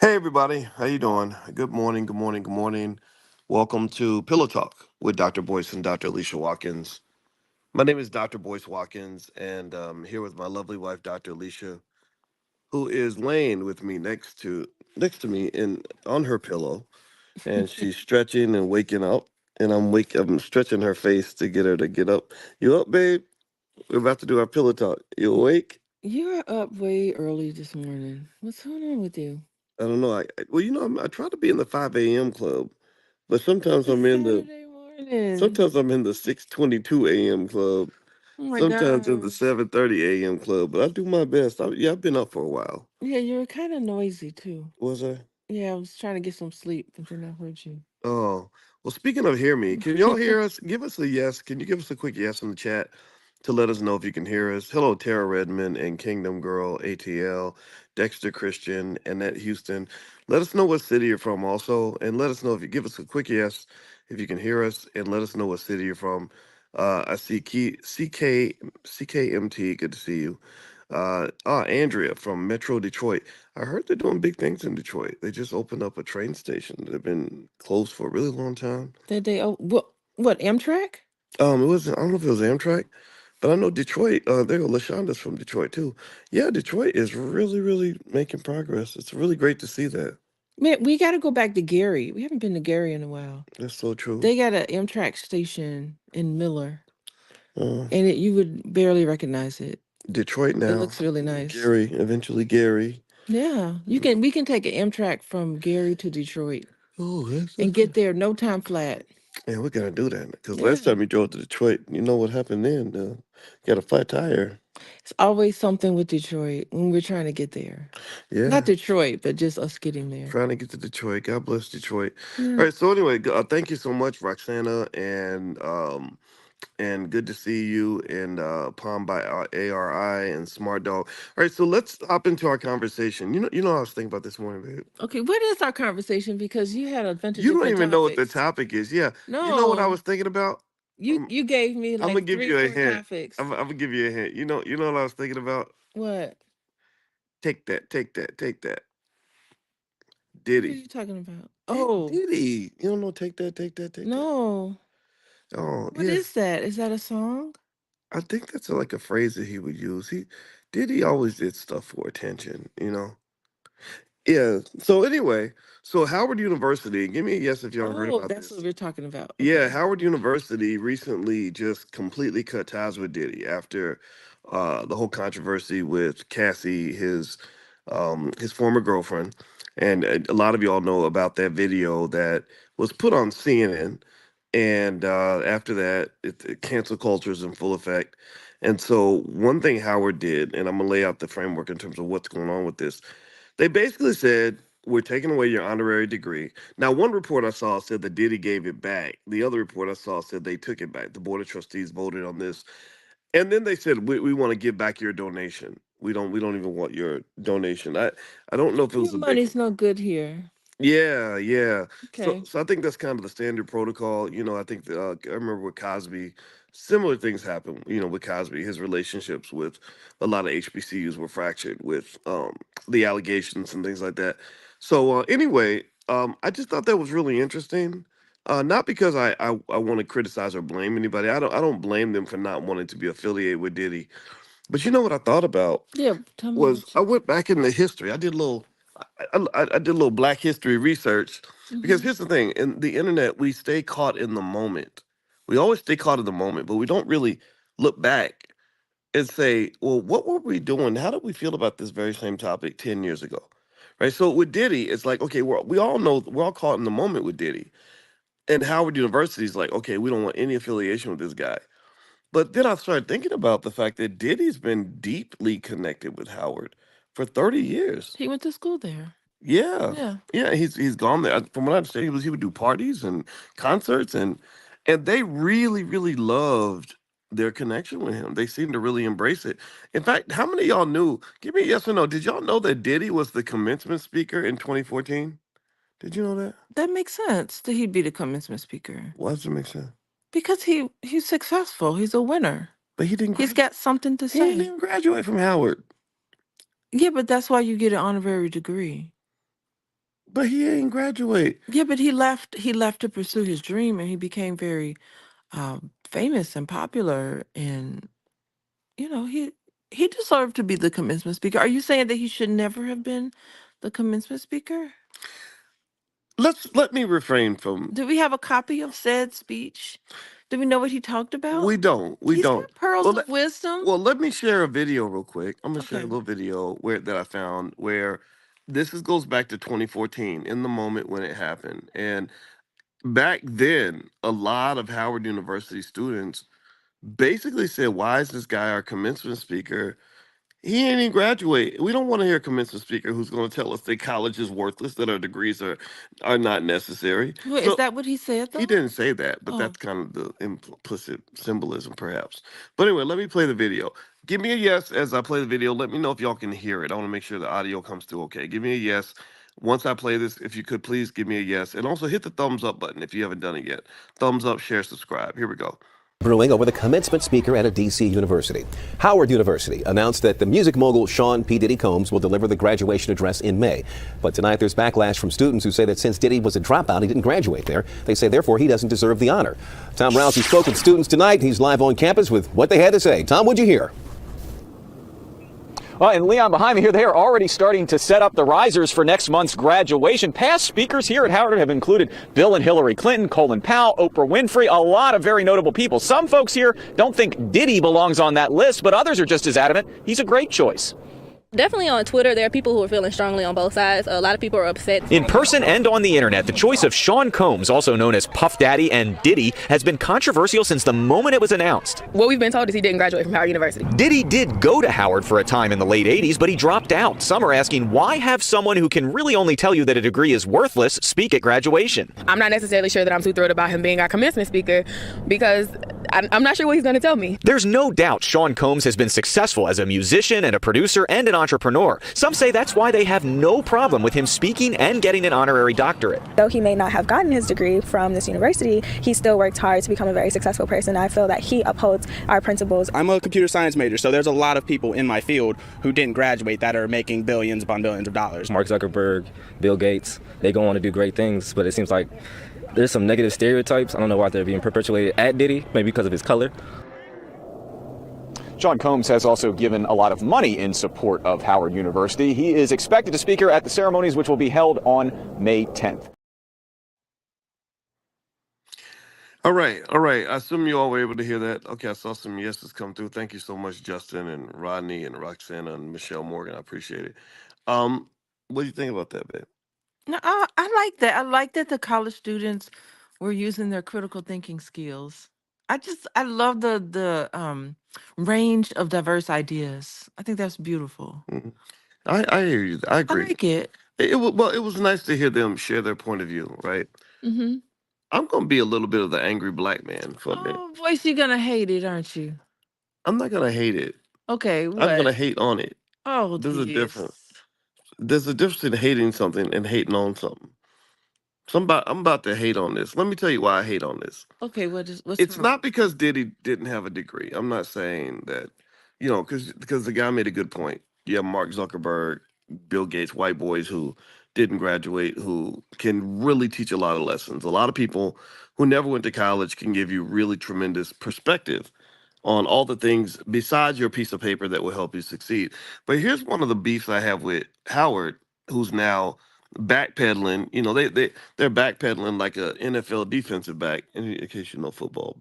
Hey everybody, how you doing? Good morning, good morning, good morning. Welcome to Pillow Talk with Dr. Boyce and Dr. Alicia Watkins. My name is Dr. Boyce Watkins, and I'm here with my lovely wife, Dr. Alicia, who is laying with me next to me in on her pillow, and she's stretching and waking up, and I'm stretching her face to get her to get up. You up, babe? We're about to do our pillow talk. You awake? You're up way early this morning. What's going on with you? I don't know. Well, I try to be in the 5 a.m. club, but sometimes It's I'm in the Saturday morning. Sometimes I'm in the 6:22 a.m. club. Oh my Sometimes in the gosh. 7:30 a.m. club. But I do my best. I've been up for a while. Yeah, you're kind of noisy too. Was I? Yeah, I was trying to get some sleep, but then I heard you. Oh, well. Speaking of hear me, can y'all hear us? Give us a yes. Can you give us a quick yes in the chat to let us know if you can hear us? Hello, Tara Redmond and Kingdom Girl ATL, Dexter Christian, Annette Houston. Let us know what city you're from, also, and let us know if you give us a quick yes if you can hear us, and let us know what city you're from. I see CKMT. Good to see you. Andrea from Metro Detroit. I heard they're doing big things in Detroit. They just opened up a train station. They've been closed for a really long time. That day, oh, what, Amtrak? It was I don't know if it was Amtrak, but I know Detroit. There go Lashonda's from Detroit too. Yeah, Detroit is really, really making progress. It's really great to see that. Man, we got to go back to Gary. We haven't been to Gary in a while. That's so true. They got an Amtrak station in Miller, Uh, and you would barely recognize it. Detroit It now. looks really nice. Gary, eventually Gary. Yeah, we can take an Amtrak from Gary to Detroit Oh, and get there no time flat. yeah, we're gonna do that because last Yeah. time we drove to Detroit, you know what happened then? Got a flat tire. It's always something with Detroit when we're trying to get there. Not Yeah. Detroit, but just us getting there. Trying to get to Detroit. God bless Detroit. Yeah. All right. So anyway, thank you so much, Roxana, and good to see you in Palm by ARI and Smart Dog. All right. So let's hop into our conversation. You know, I was thinking about this morning, babe. Okay, what is our conversation? Because you had a bunch of You don't different even know what the topics. topic is. Yeah. You know what I No, was thinking about? I'm, you gave me I'm gonna like give three, you a four hint. topics. I'm gonna give you a hint. You know what I was thinking about? What? Take that. Take that. Take that. What are Diddy. you talking about? Oh, Diddy. You don't know? Take that. Take that. Take that. no. Oh What yeah. is that? Is that a song? I think that's like a phrase that he would use. He always did stuff for attention. Yeah. So anyway, so Howard University, give me a yes if you ever heard Oh, about that's what this. we're talking about. Yeah, Okay. Howard University recently just completely cut ties with Diddy after the whole controversy with Cassie, his former girlfriend, and a lot of y'all know about that video that was put on CNN. And after that, cancel culture is in full effect. And so, one thing Howard did, and I'm gonna lay out the framework in terms of what's going on with this. They basically said, we're taking away your honorary degree. Now, one report I saw said that Diddy gave it back. The other report I saw said they took it back. The Board of Trustees voted on this. And then they said, we want to give back your donation. We don't even want your donation. I don't know if it Your was a big. money's no good here. Yeah, yeah. So, Okay. so I think that's kind of the standard protocol. I think I remember with Cosby, similar things happened. With Cosby, his relationships with a lot of HBCUs were fractured with the allegations and things like that. So anyway, I just thought that was really interesting. Not because I want to criticize or blame anybody. I don't blame them for not wanting to be affiliated with Diddy. But you know what I thought about Yeah, tell me was what I you. went back into history. I did a little Black history research because Hmm. here's the thing: in the internet, we stay caught in the moment. We always stay caught in the moment, but we don't really look back and say, "Well, what were we doing? How did we feel about this very same topic 10 years ago?" Right. So with Diddy, it's like, okay, we all know we're all caught in the moment with Diddy, and Howard University is like, okay, we don't want any affiliation with this guy. But then I started thinking about the fact that Diddy's been deeply connected with Howard for 30 years. He went to school there. Yeah, Yeah. yeah, he's gone there. From what I understand, he would do parties and concerts, and they really, really loved their connection with him. They seemed to really embrace it. In fact, how many of y'all knew? Give me a yes or no. Did y'all know that Diddy was the commencement speaker in 2014? Did you know that? That makes sense that he'd be the commencement speaker. Why does it make sense? Because he's successful. He's a winner. But he didn't He's graduate. got something to He didn't say. even graduate from Howard. Yeah, but that's why you get an honorary degree. But he ain't graduate. Yeah, but he left to pursue his dream, and he became very famous and popular, and he deserved to be the commencement speaker. Are you saying that he should never have been the commencement speaker? Let me refrain from. Do we have a copy of said speech? Do we know what he talked about? We don't. We He's don't. got pearls Well, of wisdom. let me share a video real quick. I'm gonna share a Okay. little video that I found where goes back to 2014 in the moment when it happened. And back then, a lot of Howard University students basically said, "Why is this guy our commencement speaker? He ain't even graduate. We don't want to hear a commencement speaker who's going to tell us that college is worthless, that our degrees are not necessary." Wait, is So that what he said he though? didn't say that, but Oh. that's kind of the implicit symbolism, perhaps. But anyway, let me play the video. Give me a yes as I play the video. Let me know if y'all can hear it. I want to make sure the audio comes through okay. Give me a yes. Once I play this, if you could please give me a yes. And also hit the thumbs up button if you haven't done it yet. Thumbs up, share, subscribe. Here we go. Brewing over the commencement speaker at a D.C. university. Howard University announced that the music mogul Sean P. Diddy Combs will deliver the graduation address in May. But tonight there's backlash from students who say that since Diddy was a dropout, he didn't graduate there. They say therefore he doesn't deserve the honor. Tom Rousey spoke with students tonight. He's live on campus with what they had to say. Tom, what'd you hear? Well, and Leon, behind me here, they are already starting to set up the risers for next month's graduation. Past speakers here at Howard have included Bill and Hillary Clinton, Colin Powell, Oprah Winfrey, a lot of very notable people. Some folks here don't think Diddy belongs on that list, but others are just as adamant he's a great choice. Definitely on Twitter, there are people who are feeling strongly on both sides. A lot of people are upset. In person and on the internet, the choice of Sean Combs, also known as Puff Daddy and Diddy, has been controversial since the moment it was announced. What we've been told is he didn't graduate from Howard University. Diddy did go to Howard for a time in the late 80s, but he dropped out. Some are asking, why have someone who can really only tell you that a degree is worthless speak at graduation? I'm not necessarily sure that I'm too thrilled about him being our commencement speaker because I'm not sure what he's going to tell me. There's no doubt Sean Combs has been successful as a musician and a producer and an entrepreneur. Some say that's why they have no problem with him speaking and getting an honorary doctorate. Though he may not have gotten his degree from this university, he still worked hard to become a very successful person. I feel that he upholds our principles. I'm a computer science major, so there's a lot of people in my field who didn't graduate that are making billions upon billions of dollars. Mark Zuckerberg, Bill Gates, they go on to do great things, but it seems like there's some negative stereotypes. I don't know why they're being perpetuated at Diddy, maybe because of his color. Sean Combs has also given a lot of money in support of Howard University. He is expected to speak at the ceremonies, which will be held on May 10th. All right, all right. I assume you all were able to hear that. Okay, I saw some yeses come through. Thank you so much, Justin and Rodney and Roxana and Michelle Morgan. I appreciate it. What do you think about that, babe? No, I like that. I like that the college students were using their critical thinking skills. I love the range of diverse ideas. I think that's beautiful. Mhm. I hear you. I I agree. like it. It was nice to hear them share their point of view, right? Mm-hmm. I'm gonna be a little bit of the angry black man for a minute. Oh, Boyce, you're gonna hate it, aren't you? I'm not gonna hate it. Okay, I'm gonna what? hate on it. Oh, There's a difference. yes. There's a difference in hating something and hating on something. I'm about to hate on this. Let me tell you why I hate on this. Okay, what's It's wrong? not because Diddy didn't have a degree. I'm not saying that, because the guy made a good point. You have Mark Zuckerberg, Bill Gates, white boys who didn't graduate, who can really teach a lot of lessons. A lot of people who never went to college can give you really tremendous perspective on all the things besides your piece of paper that will help you succeed. But here's one of the beefs I have with Howard, who's now backpedaling. They're backpedaling like a NFL defensive back. In case you know football,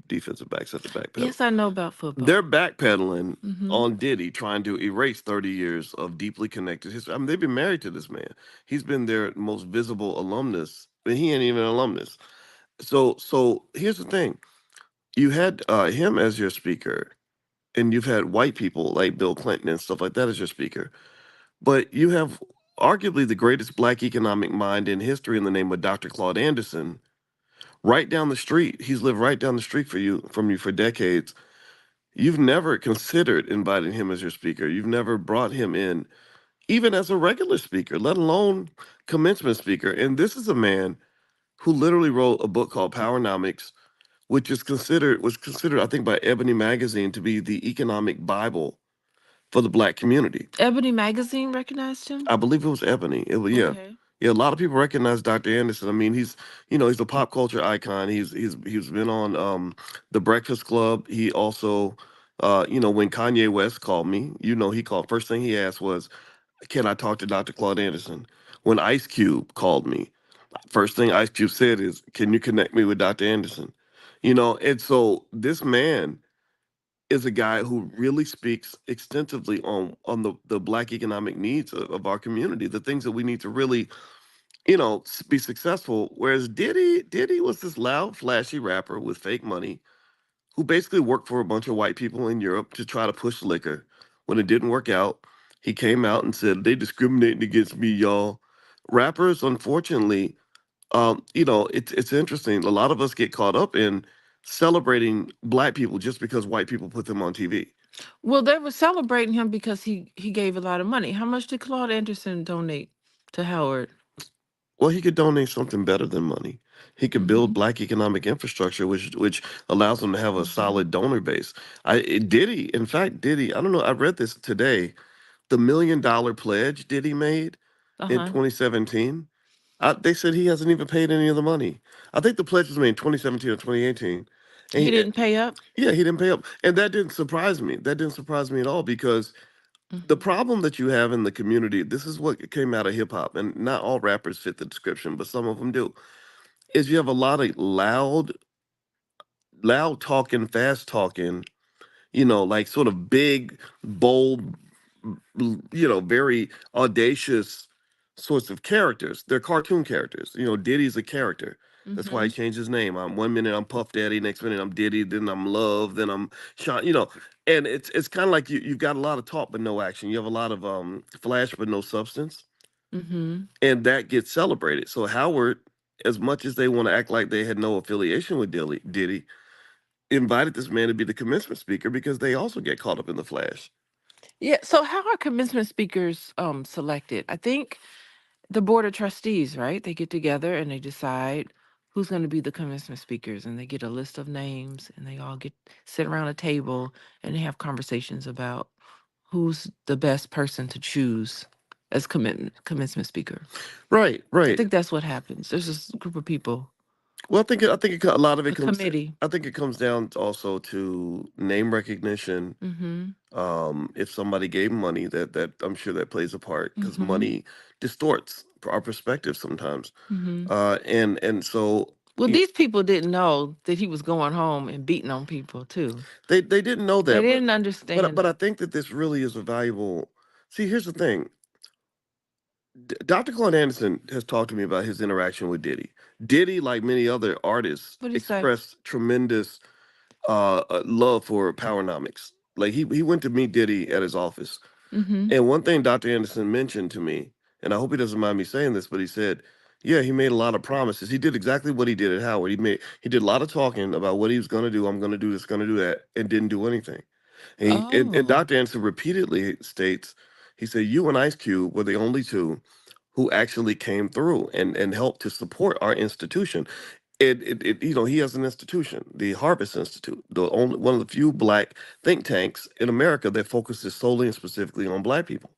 defensive backs have to backpedal. Yes, I know about football. They're backpedaling Mm-hmm. on Diddy, trying to erase 30 years of deeply connected history. I mean, they've been married to this man. He's been their most visible alumnus, but he ain't even an alumnus. So here's the thing: you had him as your speaker, and you've had white people like Bill Clinton and stuff like that as your speaker. But you have arguably the greatest black economic mind in history in the name of Dr. Claude Anderson right down the street. He's lived right down the street from you for decades. You've never considered inviting him as your speaker. You've never brought him in, even as a regular speaker, let alone commencement speaker. And this is a man who literally wrote a book called Powernomics, which was considered, I think, by Ebony Magazine to be the economic Bible for the black community. Ebony Magazine recognized him? I believe it was Ebony. It was, yeah. Okay. Yeah, a lot of people recognize Dr. Anderson. I mean, he's a pop culture icon. He's been on The Breakfast Club. He also when Kanye West called me, he called, first thing he asked was, "Can I talk to Dr. Claude Anderson?" When Ice Cube called me, first thing Ice Cube said is, "Can you connect me with Dr. Anderson?" And so this man is a guy who really speaks extensively on the black economic needs of our community, the things that we need to really, be successful. Whereas Diddy was this loud, flashy rapper with fake money who basically worked for a bunch of white people in Europe to try to push liquor. When it didn't work out, he came out and said, "They discriminating against me, y'all." Rappers, unfortunately, it's interesting. A lot of us get caught up in celebrating black people just because white people put them on TV. Well, they were celebrating him because he gave a lot of money. How much did Claude Anderson donate to Howard? Well, he could donate something better than money. He could build Mhm. black economic infrastructure, which allows him to have a Mhm. solid donor base. Diddy, in fact, Diddy. I don't know. I read this today. The $1 million pledge Diddy made in Uh-huh. 2017. They said he hasn't even paid any of the money. I think the pledge was made in 2017 or 2018. And He didn't pay up? yeah, he didn't pay up, and that didn't surprise me. That didn't surprise me at all because the Mhm. problem that you have in the community, this is what came out of hip hop, and not all rappers fit the description, but some of them do, is you have a lot of loud talking, fast talking, like sort of big, bold, very audacious sorts of characters. They're cartoon characters. Diddy's a character. That's why he Mhm. changed his name. One minute I'm Puff Daddy, next minute I'm Diddy, then I'm Love, then I'm Sean. And it's kind of like you've got a lot of talk but no action. You have a lot of flash but no substance, Mhm. and that gets celebrated. So Howard, as much as they want to act like they had no affiliation with Diddy, invited this man to be the commencement speaker because they also get caught up in the flash. Yeah, so how are commencement speakers selected? I think the board of trustees, right? They get together and they decide who's going to be the commencement speakers, and they get a list of names, and they all get sit around a table and they have conversations about who's the best person to choose as commencement speaker. Right, I right. think that's what happens. There's this group of people, Well, a lot of it a comes. committee. I think it comes down also to name recognition. Mm-hmm. If somebody gave money, that I'm sure that plays a part because Mm-hmm. money distorts our perspective sometimes. Mm-hmm. And so Well, y- these people didn't know that he was going home and beating on people too. they didn't know They that, didn't but understand. I think that this really is a valuable. See, here's the thing. Dr. Claude Anderson has talked to me about his interaction with Diddy. Diddy, like many other artists, What do you say? expressed tremendous love for Powernomics. Like he went to meet Diddy at his office, Mm-hmm. and one thing Dr. Anderson mentioned to me, and I hope he doesn't mind me saying this, but he said, "Yeah, he made a lot of promises. He did exactly what he did at Howard. He did a lot of talking about what he was going to do. I'm going to do this, going to do that, and didn't do anything." And Oh. Dr. Anderson repeatedly states, he said, "You and Ice Cube were the only two who actually came through and helped to support our institution." He has an institution, the Harvest Institute, the only one of the few black think tanks in America that focuses solely and specifically on black people.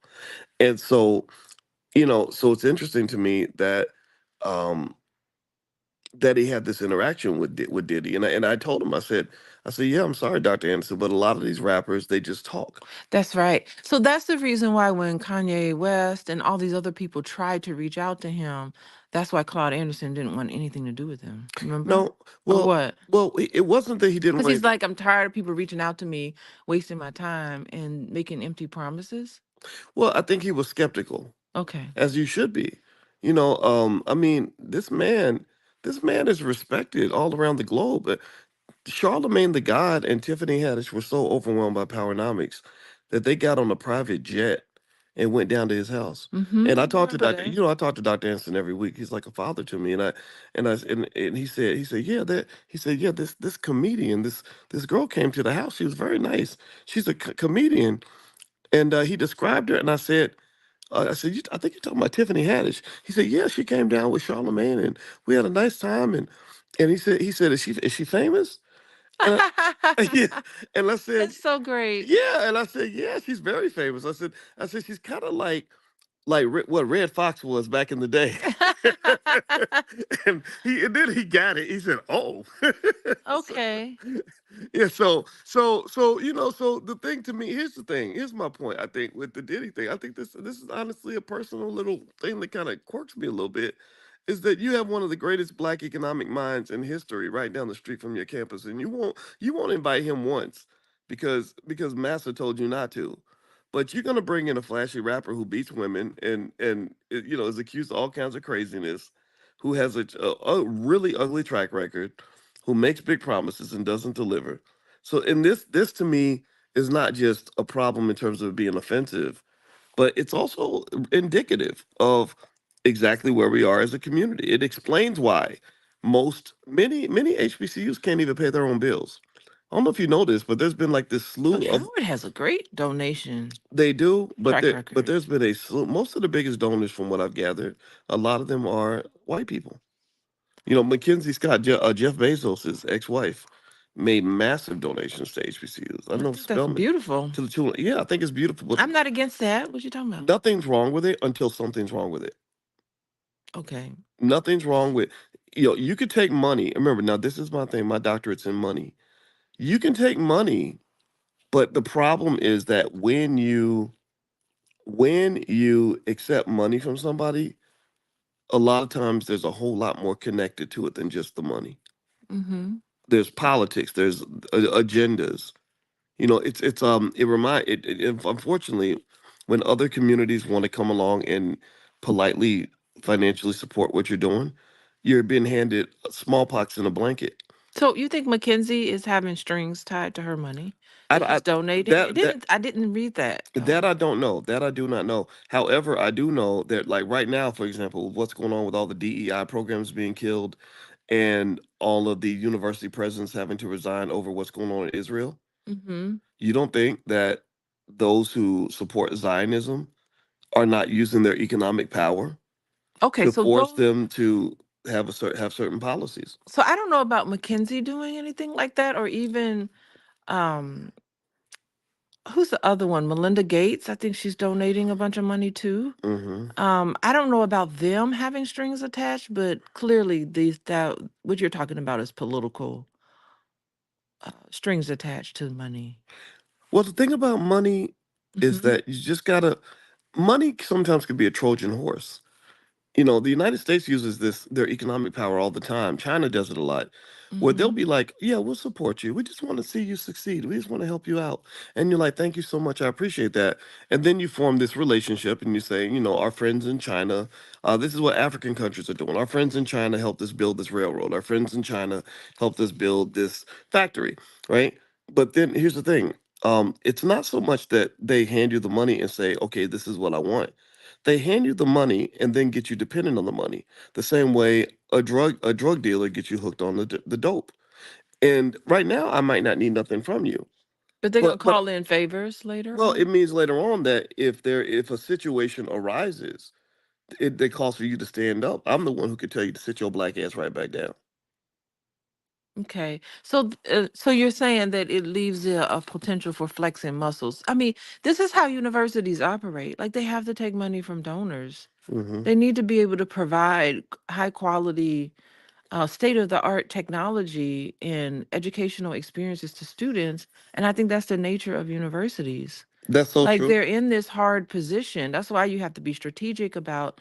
And so, so it's interesting to me um that he had this interaction with Diddy. And I told him, I said, "Yeah, I'm sorry, Dr. Anderson, but a lot of these rappers, they just talk." That's right. So that's the reason why when Kanye West and all these other people tried to reach out to him, that's why Claude Anderson didn't want anything to do with him. Remember? No, Or well, what? it wasn't that he didn't Because want he's it. like, I'm tired of people reaching out to me, wasting my time and making empty promises. Well, I think he was skeptical, Okay. as you should be. I mean, this man is respected all around the globe. Charlemagne the God and Tiffany Haddish were so overwhelmed by Powernomics that they got on a private jet and went down to his house. Mm-hmm. And I talked to Remember Dr. that? I talked to Dr. Anson every week. He's like a father to me. And he said, yeah, yeah, this comedian, this girl came to the house. She was very nice. She's a comedian. And he described her, and I said, I think you're talking about Tiffany Haddish. He said, yeah, she came down with Charlemagne, and we had a nice time. And he said, is she famous? And yeah, and I said, That's so great. yeah, and I said, yeah, she's very famous. I said she's kind of like what Red Fox was back in the day. And then he got it. He said, "Oh." So, Okay. yeah, so so the thing to me, here's the thing. Here's my point. I think with the Diddy thing, I think this is honestly a personal little thing that kind of quirks me a little bit. Is that you have one of the greatest black economic minds in history right down the street from your campus, and you won't invite him once because Massa told you not to. But you're gonna bring in a flashy rapper who beats women and is accused of all kinds of craziness, who has a really ugly track record, who makes big promises and doesn't deliver. So, in this to me is not just a problem in terms of being offensive, but it's also indicative of exactly where we are as a community. It explains why many HBCUs can't even pay their own bills. I don't know if you know this, but there's been like this But slew of Howard has a great donation they do, but track but record. there's been a slew. Most of the biggest donors, from what I've gathered, a lot of them are white people. Mackenzie Scott, Jeff Bezos' ex-wife, made massive donations to HBCUs. I I know think that's Spelman beautiful. to the tune. Yeah, I think it's beautiful, but I'm not against that. What you talking about? nothing's wrong with it until something's wrong with it. Okay. Nothing's wrong with, you could take money. Remember, now this is my thing. My doctorate's in money. You can take money, but the problem is that when you accept money from somebody, a lot of times there's a whole lot more connected to it than just the money. Mm-hmm. There's politics, there's agendas. Unfortunately, when other communities want to come along and politely financially support what you're doing, you're being handed smallpox in a blanket. So you think Mackenzie is having strings tied to her money that I she's donating? It that that didn't. I didn't read that that though. I don't know. That I do not know. However, I do know that, like, right now, for example, what's going on with all the DEI programs being killed and all of the university presidents having to resign over what's going on in Israel. Mm-hmm. You don't think that those who support Zionism are not using their economic power Okay. to So force those. them to have certain policies? So I don't know about Mackenzie doing anything like that, or even um, who's the other one? Melinda Gates. I think she's donating a bunch of money too. Hmm. I don't know about them having strings attached, but clearly that what you're talking about is political strings attached to money. Well, the thing about money is Mm-hmm. that you just gotta. Money sometimes can be a Trojan horse. The United States uses their economic power all the time. China does it a lot. Where they'll Mm-hmm. be like, "Yeah, we'll support you. We just want to see you succeed. We just want to help you out." And you're like, "Thank you so much. I appreciate that." And then you form this relationship, and you say, "Our friends in China, this is what African countries are doing. Our friends in China helped us build this railroad. Our friends in China helped us build this factory, right?" But then here's the thing. It's not so much that they hand you the money and say, "Okay, this is what I want." They hand you the money and then get you dependent on the money. The same way a drug dealer gets you hooked on the dope. And right now, I might not need nothing from you, But they're gonna but call in favors later well, it on. means later on that if a situation arises, they calls for you to stand up. I'm the one who could tell you to sit your black ass right back down. Okay, so so you're saying that it leaves a potential for flexing muscles. I mean, this is how universities operate. Like they have to take money from donors. Hmm. They need to be able to provide high quality state of the art technology and educational experiences to students. And I think that's the nature of universities. That's so Like true. they're in this hard position. That's why you have to be strategic about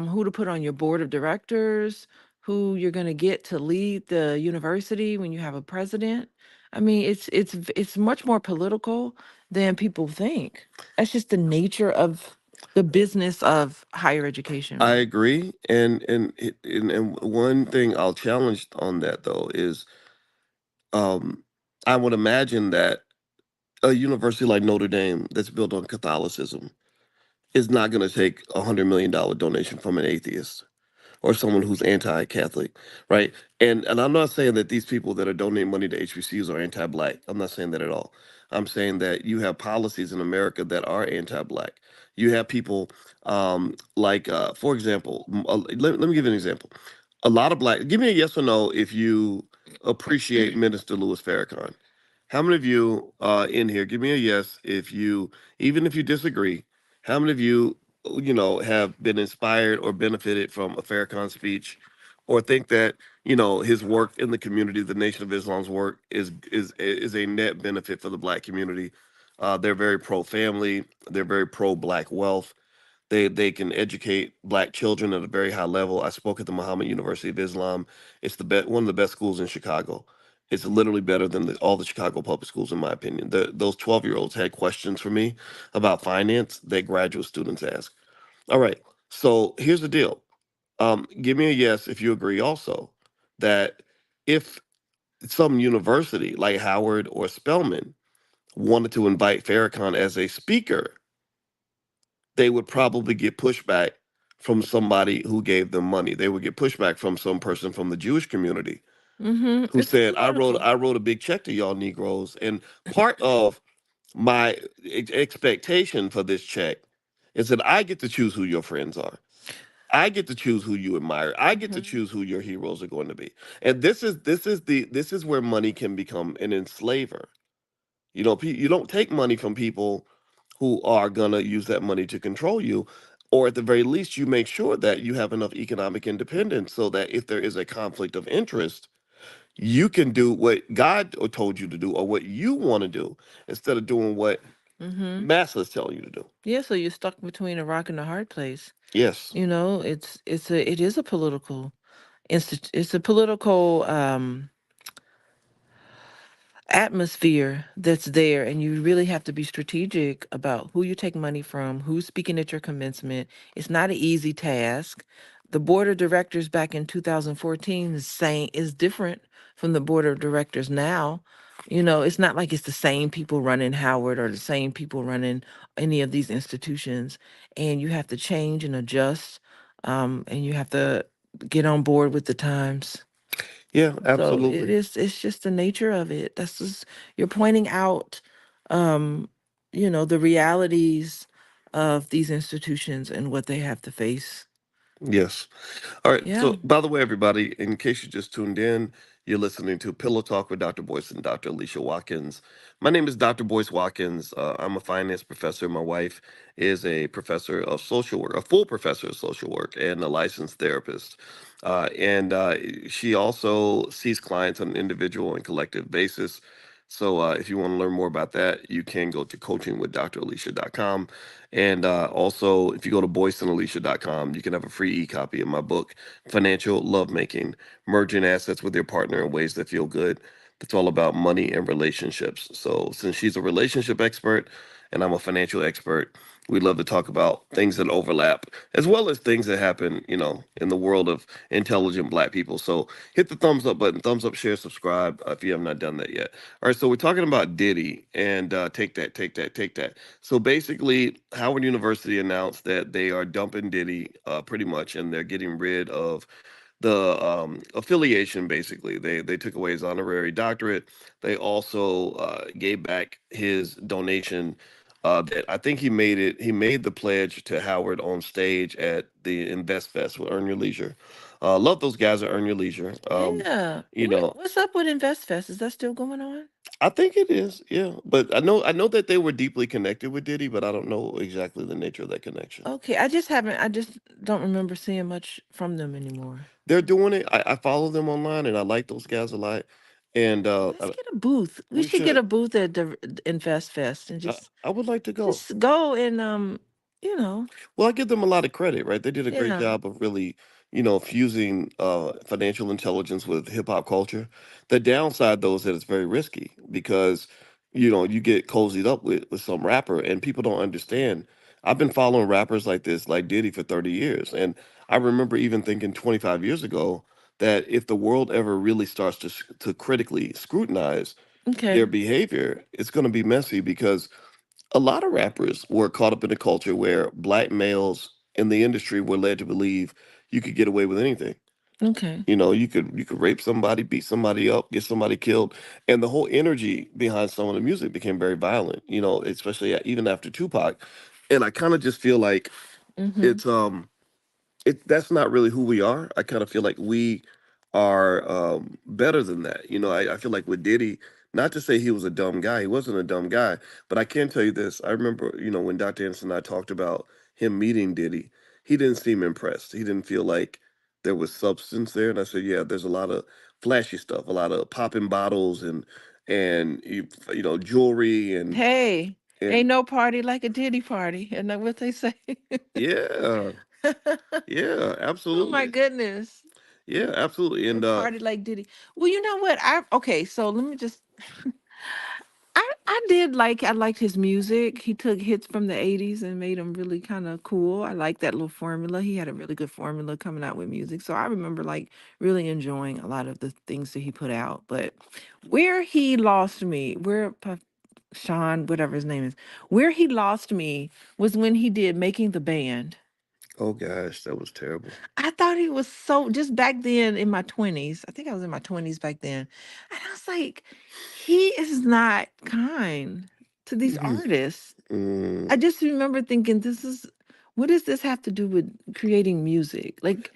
who to put on your board of directors, who you're going to get to lead the university when you have a president. I mean, it's much more political than people think. That's just the nature of the business of higher education, I right? agree, and one thing I'll challenge on that though is, um, I would imagine that a university like Notre Dame that's built on Catholicism is not going to take $100 million donation from an atheist or someone who's anti-Catholic, right? And I'm not saying that these people that are donating money to HBCUs are anti-black. I'm not saying that at all. I'm saying that you have policies in America that are anti-black. You have people, like, for example, let me give you an example. A lot of black. Give me a yes or no if you appreciate Minister Louis Farrakhan? How many of you in here, give me a yes if you, even if you disagree, how many of you, have been inspired or benefited from a Farrakhan speech, or think that, his work in the community, the Nation of Islam's work is a net benefit for the black community? They're very pro family, they're very pro black wealth. They can educate black children at a very high level. I spoke at the Muhammad University of Islam. It's one of the best schools in Chicago. It's literally better than all the Chicago public schools, in my opinion. Those 12-year-olds had questions for me about finance that graduate students ask. All right. So here's the deal. Give me a yes if you agree also that if some university like Howard or Spelman wanted to invite Farrakhan as a speaker, they would probably get pushback from somebody who gave them money. They would get pushback from some person from the Jewish community who It's said, political. I wrote a big check to y'all Negroes, and part of my expectation for this check is that I get to choose who your friends are. I get to choose who you admire. I get to Hmm. choose who your heroes are going to be. And this is where money can become an enslaver. You don't take money from people who are gonna use that money to control you, or at the very least, you make sure that you have enough economic independence so that if there is a conflict of interest, you can do what God told you to do or what you want to do instead of doing what Hmm. massa is telling you to do. Yeah, so you're stuck between a rock and a hard place. Yes. It is a political it's a political atmosphere that's there, and you really have to be strategic about who you take money from, who's speaking at your commencement. It's not an easy task. The board of directors back in 2014 is different from the board of directors now. It's not like it's the same people running Howard or the same people running any of these institutions, and you have to change and adjust, and you have to get on board with the times. Yeah, So absolutely. it's just the nature of it. That's just, you're pointing out, um, the realities of these institutions and what they have to face. Yes. All right. Yeah. So, by the way, everybody, in case you just tuned in, you're listening to Pillow Talk with Dr. Boyce and Dr. Alicia Watkins. My name is Dr. Boyce Watkins. I'm a finance professor. My wife is a professor of social work, a full professor of social work, and a licensed therapist. And she also sees clients on an individual and collective basis. So, if you want to learn more about that, you can go to coachingwithdralicia.com. And also, if you go to boyceandalicia.com, you can have a free e-copy of my book, Financial Lovemaking, Merging Assets with Your Partner in Ways That Feel Good. That's all about money and relationships. So since she's a relationship expert and I'm a financial expert, we love to talk about things that overlap, as well as things that happen, in the world of intelligent black people. So hit the thumbs up button, thumbs up, share, subscribe if you have not done that yet. All right, so we're talking about Diddy and take that, take that, take that. So basically, Howard University announced that they are dumping Diddy pretty much, and they're getting rid of the affiliation. Basically, they took away his honorary doctorate. They also gave back his donation. That I think he made it. He made the pledge to Howard on stage at the Invest Fest with Earn Your Leisure. Love those guys at Earn Your Leisure. Yeah. You know, What's up with InvestFest? Is that still going on? I think it is, yeah. But I know that they were deeply connected with Diddy, but I don't know exactly the nature of that connection. Okay. I just don't remember seeing much from them anymore. They're doing it. I follow them online, and I like those guys a lot. And Let's get a booth. We we should get should. a booth at the InvestFest and I would like to go. just go and you know, Well, I give them a lot of credit, right? They did a great yeah. job of really, fusing financial intelligence with hip hop culture. The downside, though, is that it's very risky because, you get cozied up with some rapper and people don't understand. I've been following rappers like this, like Diddy, for 30 years. And I remember even thinking 25 years ago that if the world ever really starts to critically scrutinize their Okay. behavior, it's going to be messy because a lot of rappers were caught up in a culture where black males in the industry were led to believe you could get away with anything. Okay. You could rape somebody, beat somebody up, get somebody killed, and the whole energy behind some of the music became very violent. Especially even after Tupac. And I kind of just feel like Mhm. it's that's not really who we are. I kind of feel like we are better than that. You know, I feel like with Diddy, not to say he was a dumb guy, he wasn't a dumb guy, but I can tell you this. I remember, you know, when Dr. Anderson and I talked about him meeting Diddy, he didn't seem impressed. He didn't feel like there was substance there. And I said, yeah, there's a lot of flashy stuff, a lot of popping bottles you know, jewelry Hey, and ain't no party like a Diddy party. Isn't that what they say? yeah, yeah, Oh my absolutely. goodness. Yeah, absolutely. No And party like Diddy. Well, you know what? Okay, so let me just I liked his music. He took hits from the 80s and made them really kind of cool. I like that little formula. He had a really good formula coming out with music. So I remember like really enjoying a lot of the things that he put out. But where he lost me, Sean, whatever his name is, where he lost me was when he did Making the Band. oh gosh, that was terrible. I thought he was so just back then in my 20s. I think I was in my 20s back then. And I was like, he is not kind to these Mhm. artists. Mm, I just remember thinking, what does this have to do with creating music? Like,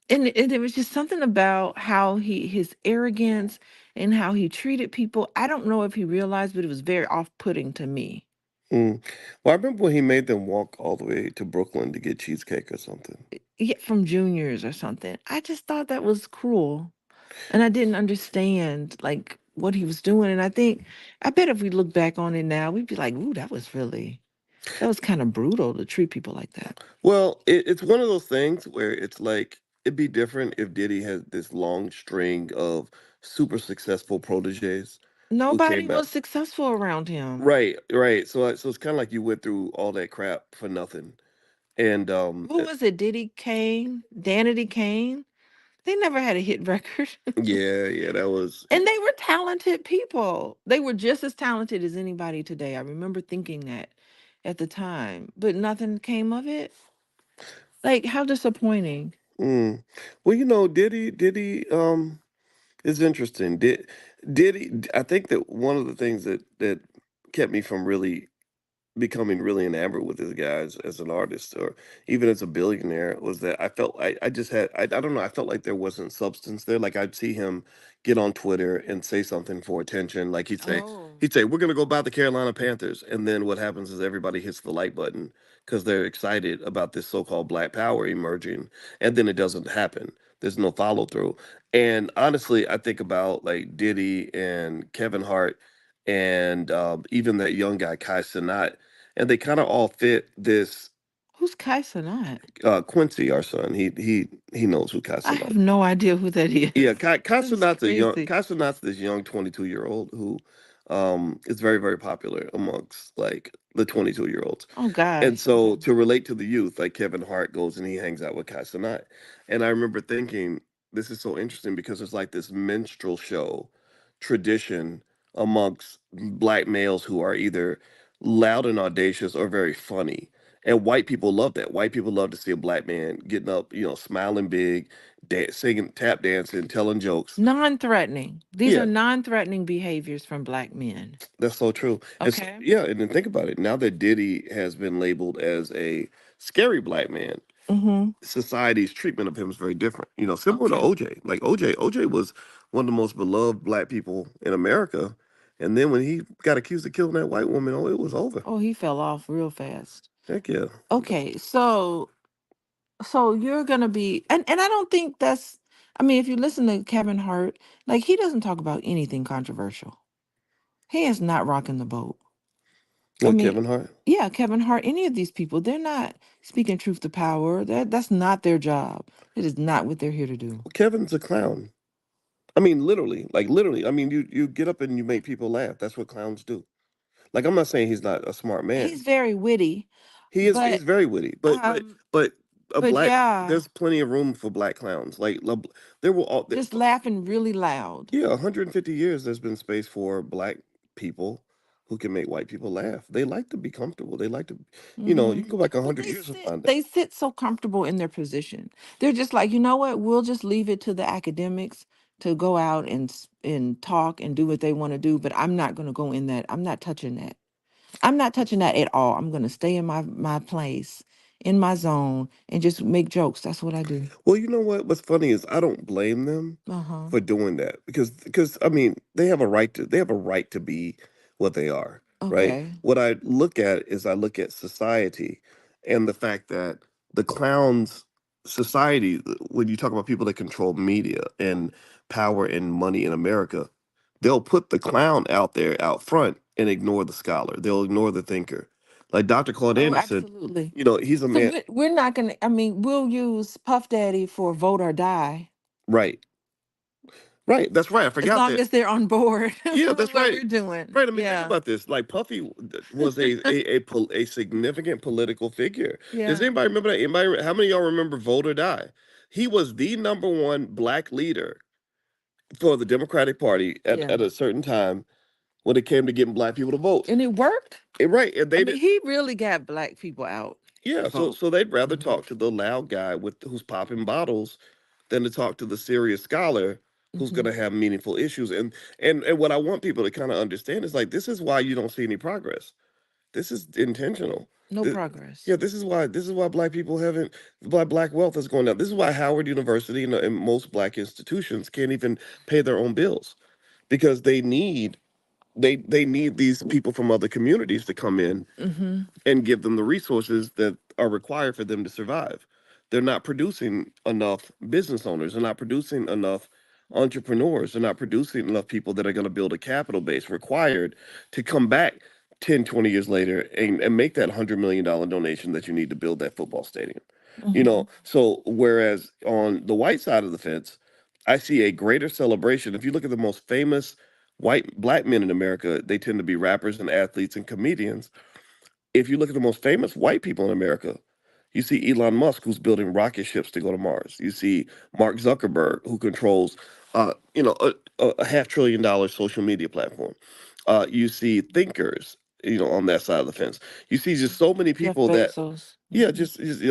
and it was just something about how his arrogance and how he treated people. I don't know if he realized, but it was very off-putting to me. mm. Well, I remember when he made them walk all the way to Brooklyn to get cheesecake or something. Yeah, from juniors or something. I just thought that was cruel. And I didn't understand like what he was doing. And I bet if we look back on it now, we'd be like, ooh, that was kind of brutal to treat people like that. Well, it's one of those things where it's like it'd be different if Diddy had this long string of super successful proteges who Nobody came out. was successful around him. Right, right. So it's kind of like you went through all that crap for nothing. And Who was it? Diddy Kane? Danity Kane? They never had a hit record. yeah, yeah, that was And they were talented people. They were just as talented as anybody today. I remember thinking that at the time, but nothing came of it. Like, how disappointing. mm. Well, you know, Diddy is interesting. I think that one of the things that kept me from really becoming really enamored with this guy as an artist or even as a billionaire was that I just had I don't know, I felt like there wasn't substance there. Like I'd see him get on Twitter and say something for attention. Like Oh. he'd say, we're gonna go buy the Carolina Panthers. And then what happens is everybody hits the like button because they're excited about this so-called black power emerging. And then it doesn't happen. There's no follow through. And honestly, I think about like Diddy and Kevin Hart and even that young guy Kai Cenat, and they kind of all fit this. Who's Kai Cenat? Quincy, our son, he knows who Kai I Cenat have is. no idea who that Yeah, is. Kai That's Cenat's a young crazy. Kai Cenat's this young 22-year-old who is very very popular amongst like the 22-year-olds. Oh And gosh. so Okay. to relate to the youth, like Kevin Hart goes and he hangs out with Kai Cenat. And I remember thinking, this is so interesting because it's like this minstrel show tradition amongst black males who are either loud and audacious or very funny. And white people love that. White people love to see a black man getting up, you know, smiling big, singing, tap dancing, telling jokes. Non-threatening. These Yeah, are non-threatening behaviors from black men. that's so true. And so, Okay. yeah, and then think about it. Now that Diddy has been labeled as a scary black man, Mm-hmm. society's treatment of him is very different. You know, similar to Okay. OJ. Like OJ was one of the most beloved black people in America. And then when he got accused of killing that white woman, oh, it was over. Oh, he fell off real fast. Heck yeah. Okay, so you're gonna be and I don't think that's I mean, if you listen to Kevin Hart, like he doesn't talk about anything controversial. He is not rocking the boat. I Like mean, Kevin Hart. yeah, Kevin Hart, any of these people, they're not speaking truth to power. That's not their job. It is not what they're here to do. Kevin's a clown. I mean, literally, like literally. I mean, you get up and you make people laugh. That's what clowns do. Like I'm not saying he's not a smart He's man. very witty, He's but very witty, um, but a but black yeah, there's plenty of room for black clowns. Like there will all just laughing really loud. yeah, 150 years there's been space for black people who can make white people laugh. They like to be comfortable. They like to, you know, Hmm. you can go back But 100 years and find that. they sit so comfortable in their position. They're just like, you know what? We'll just leave it to the academics to go out and talk and do what they want to do. But I'm not going to go in that. I'm not touching that. I'm not touching that at all. I'm going to stay in my place in my zone and just make jokes. That's what I do. Well, you know what? What's funny is I don't blame them Uh-huh. for doing that because I mean they have a right to be what they are, right? Okay. What I look at is I look at society and the fact that the clowns society when you talk about people that control media and power and money in America, they'll put the clown out there out front and ignore the scholar. They'll ignore the thinker. Like Dr. Claude Oh, Anderson, absolutely. he's a So man, we're not gonna. I mean, we'll use Puff Daddy for vote or die right? Right, that's right. I as forgot long that. as they're on board Yeah, with that's what right. we're doing. Right. I mean, think Yeah. about this. Like Puffy was a significant political figure. Does Yeah. anybody remember that? Anybody? How many of y'all remember Vote or Die? He was the number one black leader for the Democratic Party Yeah. at a certain time when it came to getting black people to vote. And it worked. Right, and I they mean, did. he really got black people out to Yeah, so vote. so they'd rather Hmm. talk to the loud guy with who's popping bottles than to talk to the serious scholar who's going Hmm. to have meaningful issues. And what I want people to kind of understand is like this is why you don't see any progress. This is intentional. No Th- progress. yeah, this is why black people haven't black wealth is going down. This is why Howard University and most black institutions can't even pay their own bills because they need these people from other communities to come in Hmm. and give them the resources that are required for them to survive. They're not producing enough business owners. They're not producing enough entrepreneurs. They're not producing enough people that are going to build a capital base required to come back 10, 20 years later and make that $100 million donation that you need to build that football stadium. Hmm. So whereas on the white side of the fence, I see a greater celebration. If you look at the most famous black men in America, they tend to be rappers and athletes and comedians. If you look at the most famous white people in America, you see Elon Musk, who's building rocket ships to go to Mars. You see Mark Zuckerberg, who controls, a $500 billion social media platform. You see thinkers, on that side of the fence. You see just so many Jeff people that Bezos. yeah, Hmm.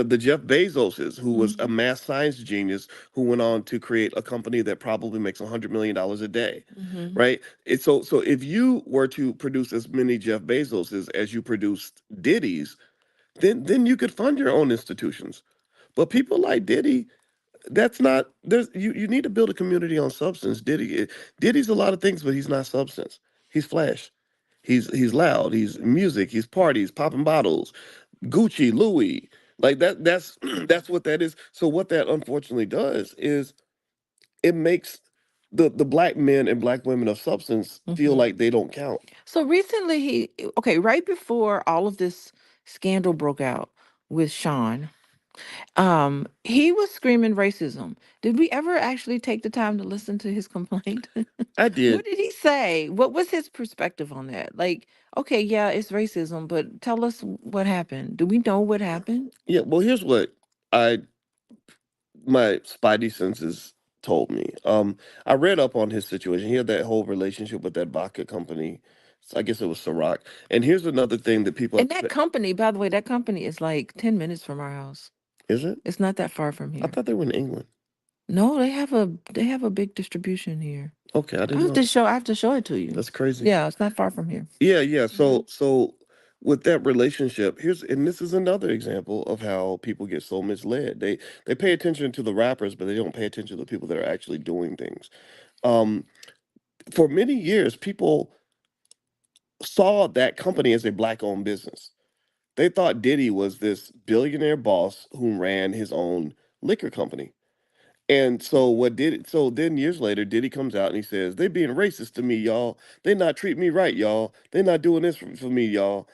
the Jeff Bezoses, who was a Hmm. math science genius, who went on to create a company that probably makes $100 million a day, Hmm. right? So if you were to produce as many Jeff Bezoses as you produced Diddy's, then you could fund your own institutions. But people like Diddy, that's not there's you need to build a community on substance. Diddy's a lot of things, but he's not substance. He's flash. He's loud. He's music. He's parties, popping bottles. Gucci, Louis, like that. That's that's what that is. So what that unfortunately does is it makes the black men and black women of substance feel Hmm. like they don't count. So recently, okay, right before all of this scandal broke out with Sean, he was screaming racism. Did we ever actually take the time to listen to his complaint? I What did. did he say? What was his perspective on that? Like, okay, yeah, it's racism, but tell us what happened. Do we know what happened? Yeah. Well, here's what I my spidey senses told me. I read up on his situation. He had that whole relationship with that vodka company. So I guess it was Ciroc. And here's another thing that people have And to that say. company, by the way, that company is like 10 minutes from our house. Is it? It's not that far from I here. thought they were in England. No, they have a big distribution here. Okay, I I didn't have know. to show I have to show it to you. That's crazy. Yeah, it's not far from here. Yeah, yeah. Hmm. So with that relationship, and this is another example of how people get so misled. They pay attention to the rappers, but they don't pay attention to the people that are actually doing things. Um, for many years, people saw that company as a black-owned business. They thought Diddy was this billionaire boss who ran his own liquor company. And so so then years later, Diddy comes out and he says, they being racist to me, y'all. They not treating me right, y'all. They not doing this for me, y'all.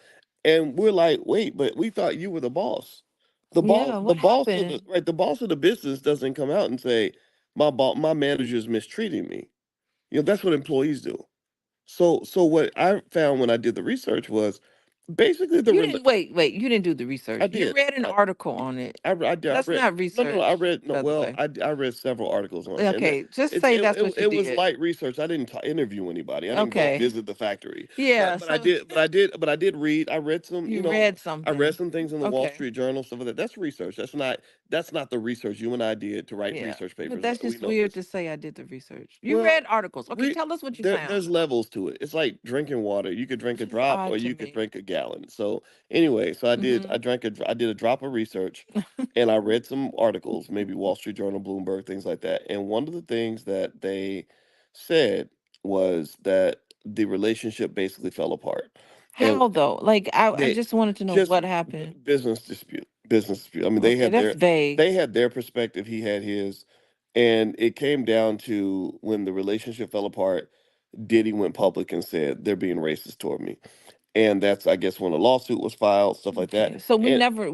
And we're like, wait, but we thought you were the boss. Yeah, The what boss of the happened? right, the boss of the business doesn't come out and say, my manager's mistreating me. That's what employees do. So what I found when I did the research was basically You didn't wait, you didn't do the I research. You did. read an article on it. I That's read not no, I research, read no by the well way. I read several articles on it, and Okay, just it's say that's what you it was did. light research. I didn't interview anybody. I didn't go Okay. visit the factory, Yeah, but I so did read. I read some you read I read something. some things in the Wall Okay. Street Journal, stuff like that. That's research. That's not the research you and I did to write Yeah. research But papers. that's We just know weird this. to say I did the research. You Well, read articles. Okay, tell us what you found. there's levels to it. It's like drinking water. You could drink a Which is drop or odd to you could me. drink a gallon. gallon. So anyway, so Hmm. I did a drop of research, and I read some articles, maybe Wall Street Journal, Bloomberg, things like that. And one of the things that they said was that the relationship basically fell apart, and How though? Like I they just wanted to know just what happened. business dispute, business dispute. I mean, Okay, that's vague. they had their perspective, he had his, and it came down to when the relationship fell apart. Diddy went public and said they're being racist toward me, and that's, I guess, when a lawsuit was filed, stuff like that. Okay, so And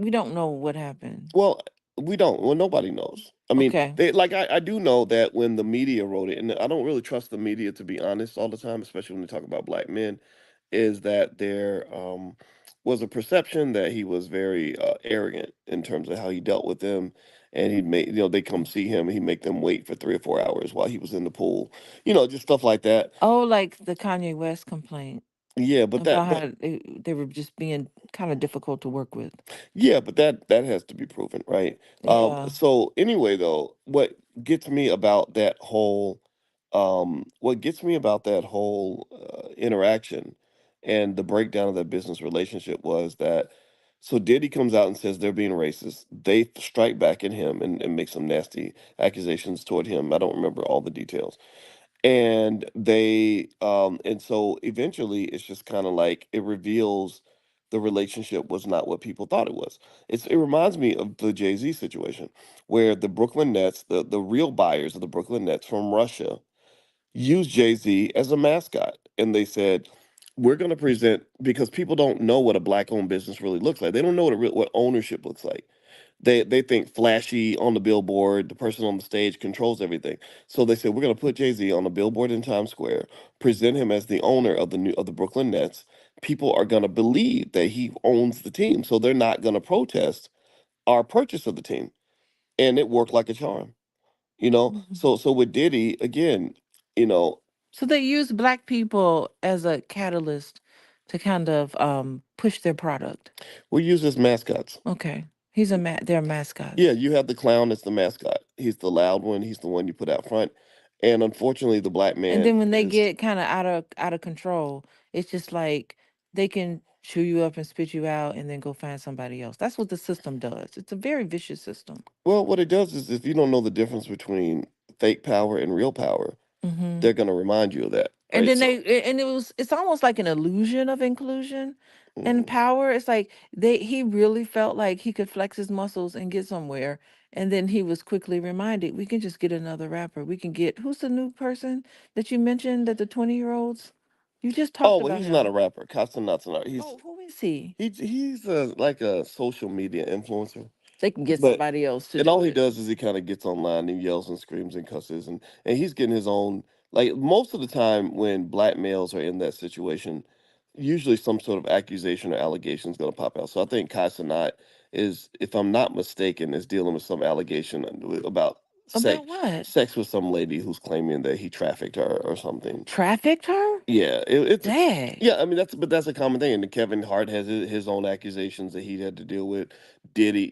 we don't know what happened. well, we don't. Well, nobody knows. I mean, Okay. they like I do know that when the media wrote it, and I don't really trust the media to be honest all the time, especially when they talk about black men, is that there was a perception that he was very arrogant in terms of how he dealt with them, and he'd make, they come see him, and he'd make them wait for 3 or 4 hours while he was in the pool, just stuff like that. Oh, like the Kanye West complaint Yeah, but about that how they were just being kind of difficult to work with. Yeah, but that has to be proven, right? Yeah. So anyway, though, gets me about that whole, what gets me about that whole interaction and the breakdown of that business relationship was that, so Diddy comes out and says they're being racist. They strike back at him and make some nasty accusations toward him. I don't remember all the details, and so eventually it's just kind of like it reveals the relationship was not what people thought it was. It reminds me of the Jay-Z situation, where the Brooklyn Nets, the real buyers of the Brooklyn Nets from Russia, used Jay-Z as a mascot, and they said, we're going to present, because people don't know what a black owned business really looks like. They don't know what ownership looks like. They think flashy on the billboard, the person on the stage controls everything. So they said, we're going to put Jay-Z on a billboard in Times Square, present him as the owner of the Brooklyn Nets. People are going to believe that he owns the team, so they're not going to protest our purchase of the team. And it worked like a charm. Mhm. So with Diddy again, you know, So they use black people as a catalyst to kind of push their product. we use as mascots. Okay. They're mascots. Yeah, you have the clown as the mascot. He's the loud one. He's the one you put out front. And unfortunately, the black And man then when they is, get kind of out of control, it's just like they can chew you up and spit you out and then go find somebody else. That's what the system does. It's a very vicious system. well, what it does is if you don't know the difference between fake power and real power, Hmm. they're going to remind you of that, And right? then So, it's almost like an illusion of inclusion and mhm. power. It's like he really felt like he could flex his muscles and get somewhere. And then he was quickly reminded, we can just get another rapper. We can get, who's the new person that you mentioned, that the 20-year-olds? You just Oh, talked well, about he's not a him. rapper. Castanat's not. Oh, who is he? He's like a social media influencer. They can get But somebody else to and do all he it. does is he kind of gets online and yells and screams and cusses, and he's getting his own, like most of the time when black males are in that situation, usually some sort of accusation or allegation is going to pop out. So I think Kai Cenat is, if I'm not mistaken, is dealing with some allegation about About what? sex with some lady who's claiming that he trafficked her or something. Trafficked her? Yeah, Dang. yeah. I mean, that's a common thing. And Kevin Hart has his own accusations that he had to deal with. Diddy,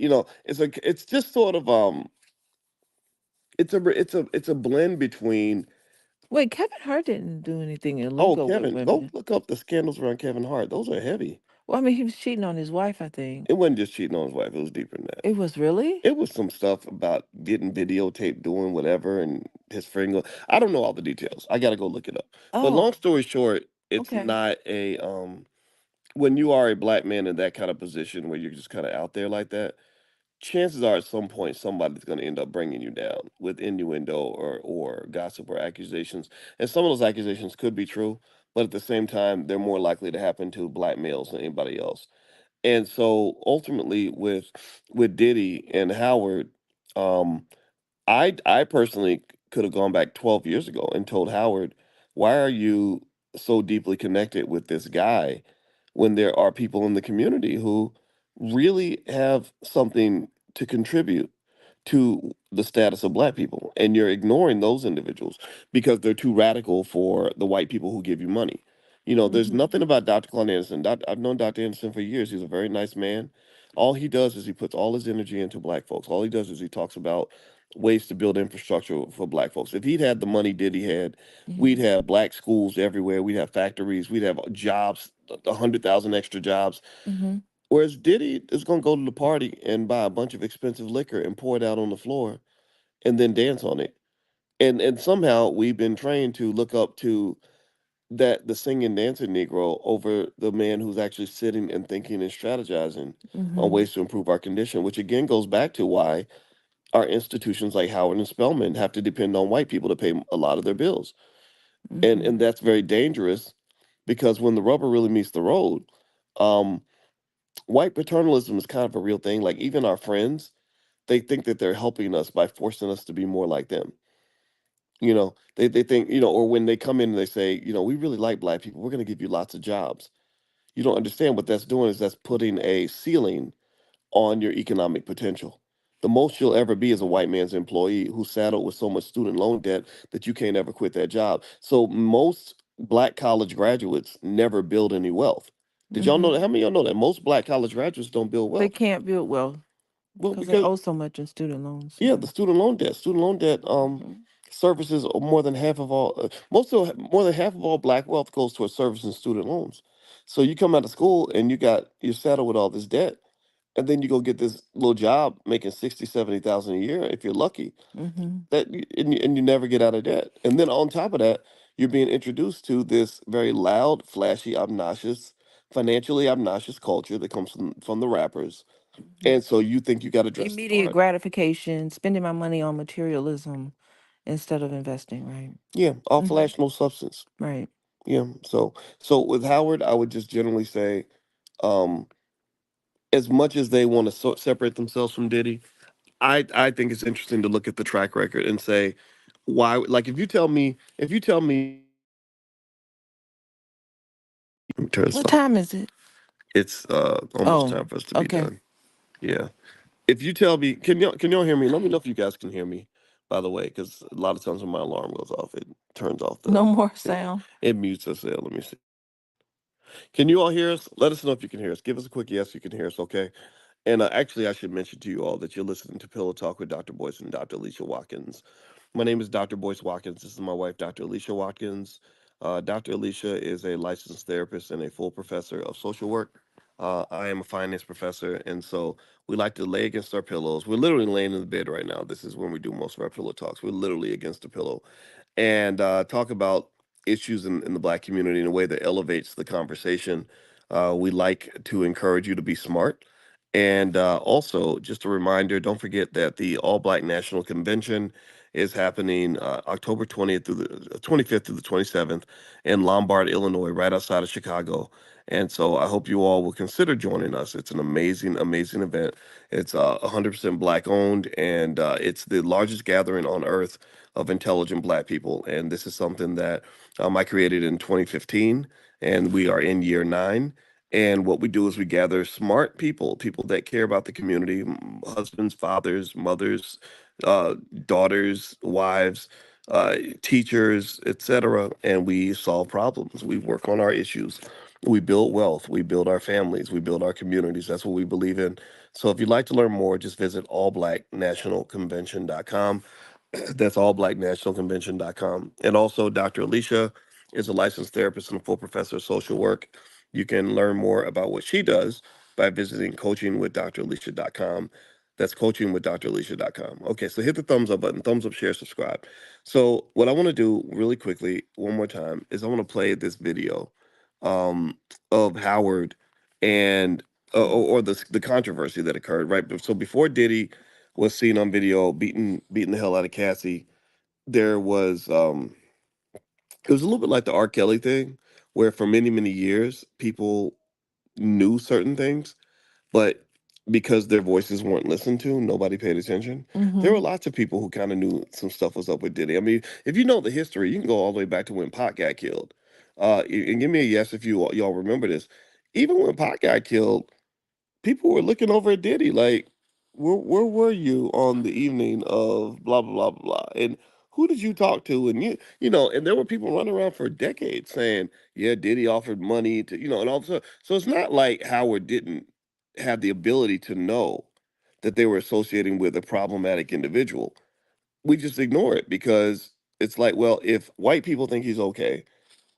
it's just sort of it's a blend between. Wait, Kevin Hart didn't do anything Oh, illegal with Kevin, go women. look up the scandals around Kevin Hart. Those are heavy. Well, I mean, he was cheating on his wife, I think. It wasn't just cheating on his wife. It was deeper than that. It was really? It was some stuff about getting videotaped doing whatever, and his friend I don't know all the details. I got to go look it up. But long Oh, story short, it's okay. not when you are a black man in that kind of position where you're just kind of out there like that, chances are at some point somebody's going to end up bringing you down with innuendo or gossip or accusations. And some of those accusations could be true, but at the same time, they're more likely to happen to black males than anybody else. And so ultimately, with Diddy and Howard, um, I personally could have gone back 12 years ago and told Howard, why are you so deeply connected with this guy when there are people in the community who really have something to contribute to the status of black people, and you're ignoring those individuals because they're too radical for the white people who give you money. There's Hmm. nothing about Dr. Claude Anderson. I've known Dr. Anderson for years. He's a very nice man. All he does is he puts all his energy into black folks. All he does is he talks about ways to build infrastructure for black folks. If he'd had the money Diddy had, we'd Mhm. have black schools everywhere. We'd have factories. We'd have jobs, 100,000 extra jobs. Mhm. Whereas Diddy is going to go to the party and buy a bunch of expensive liquor and pour it out on the floor and then dance on it. And somehow we've been trained to look up to the singing dancing Negro over the man who's actually sitting and thinking and strategizing on Mhm. ways to improve our condition, which again goes back to why our institutions like Howard and Spelman have to depend on white people to pay a lot of their bills. Mhm. And that's very dangerous because when the rubber really meets the road, um, white paternalism is kind of a real thing. Like even our friends, they think that they're helping us by forcing us to be more like them. They think, or when they come in and they say, we really like black people, we're going to give you lots of jobs. You don't understand what that's doing is that's putting a ceiling on your economic potential. The most you'll ever be is a white man's employee who's saddled with so much student loan debt that you can't ever quit that job. So most black college graduates never build any wealth. Did y'all know Mhm. that? How many of y'all know that most black college graduates don't build They wealth? can't build wealth Well, because they because owe so much in student loans. yeah, Yeah. the student loan debt Mhm. services more than half of all more than half of all black wealth goes towards servicing student loans. So you come out of school and you're saddled with all this debt, and then you go get this little job making 60, 70,000 a year if you're lucky. Mhm. And you never get out of debt. And then on top of that, you're being introduced to this very loud, flashy, obnoxious, financially obnoxious culture that comes from the rappers. Mhm. And so you think you got to dress the Immediate part. gratification, spending my money on materialism instead of investing, right? Yeah, all Mhm. flash, no substance. Right. Yeah. So with Howard, I would just generally say, um, as much as they want to separate themselves from Diddy, I think it's interesting to look at the track record and say, why? Like if you tell me, let me turn this What off. time is it? It's almost Oh, time for us to be okay. done. Yeah. If you tell me, can y'all hear me? Let me know if you guys can hear me. By the way, because a lot of times when my alarm goes off, it turns off No more it, sound. it mutes us there. Let me see. Can you all hear us? Let us know if you can hear us. Give us a quick yes, you can hear us. Okay. And actually, I should mention to you all that you're listening to Pillow Talk with Dr. Boyce and Dr. Alicia Watkins. My name is Dr. Boyce Watkins. This is my wife, Dr. Alicia Watkins. Dr. Alicia is a licensed therapist and a full professor of social work. I am a finance professor, and so we like to lay against our pillows. We're literally laying in the bed right now. This is when we do most of our pillow talks. We're literally against the pillow and talk about issues in the black community in a way that elevates the conversation. We like to encourage you to be smart. And also, just a reminder, don't forget that the All Black National Convention is happening October 20th through the 25th through the 27th in Lombard, Illinois, right outside of Chicago. And so I hope you all will consider joining us. It's an amazing, amazing event. It's 100% black owned, and it's the largest gathering on earth of intelligent black people. And this is something that I created in 2015, and we are in year 9. And what we do is we gather smart people, people that care about the community, husbands, fathers, mothers, uh, daughters, wives, teachers, etc. And we solve problems. We work on our issues. We build wealth. We build our families. We build our communities. That's what we believe in. So if you'd like to learn more, just visit allblacknationalconvention.com. That's allblacknationalconvention.com. And also, Dr. Alicia is a licensed therapist and a full professor of social work. You can learn more about what she does by visiting coachingwithdralicia.com. That's coachingwithdralicia.com. Okay, so hit the thumbs up button, thumbs up, share, subscribe. So, what I want to do really quickly, one more time, is I want to play this video um, of Howard and or the controversy that occurred, right? So, before Diddy was seen on video beating the hell out of Cassie, there was it was a little bit like the R. Kelly thing, where for many, many years people knew certain things, but because their voices weren't listened to, nobody paid attention. There were Mhm. lots of people who kind of knew some stuff was up with Diddy. I mean, if you know the history, you can go all the way back to when Pac got killed. And give me a yes if y'all remember this. Even when Pac got killed, people were looking over at Diddy like, where were you on the evening of blah blah blah blah blah? And who did you talk to? And and there were people running around for decades saying, yeah, Diddy offered money to, and all of a sudden. So it's not like Howard didn't had the ability to know that they were associating with a problematic individual, we just ignore it because it's like, well, if white people think he's okay,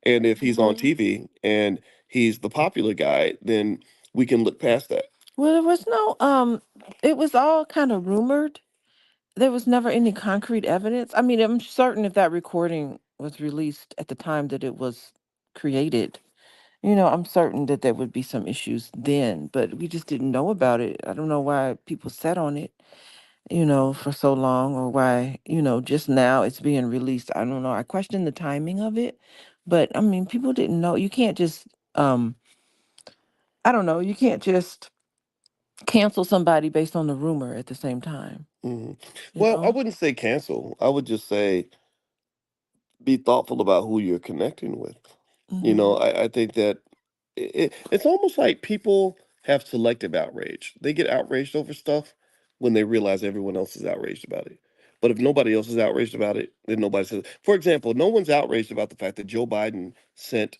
and if he's on Mhm. TV and he's the popular guy, then we can look past that. Well, there was no it was all kind of rumored. There was never any concrete evidence. I mean, I'm certain if that recording was released at the time that it was created, I'm certain that there would be some issues then, but we just didn't know about it. I don't know why people sat on it, for so long, or why, just now it's being released. I don't know. I question the timing of it, but I mean, people didn't know. You can't just, um, I don't know, you can't just cancel somebody based on the rumor at the same time, Mhm. you Well, I know? wouldn't say cancel. I would just say be thoughtful about who you're connecting with. Hmm. I think that it's almost like people have selective outrage. They get outraged over stuff when they realize everyone else is outraged about it. But if nobody else is outraged about it, then nobody says. For example, no one's outraged about the fact that Joe Biden sent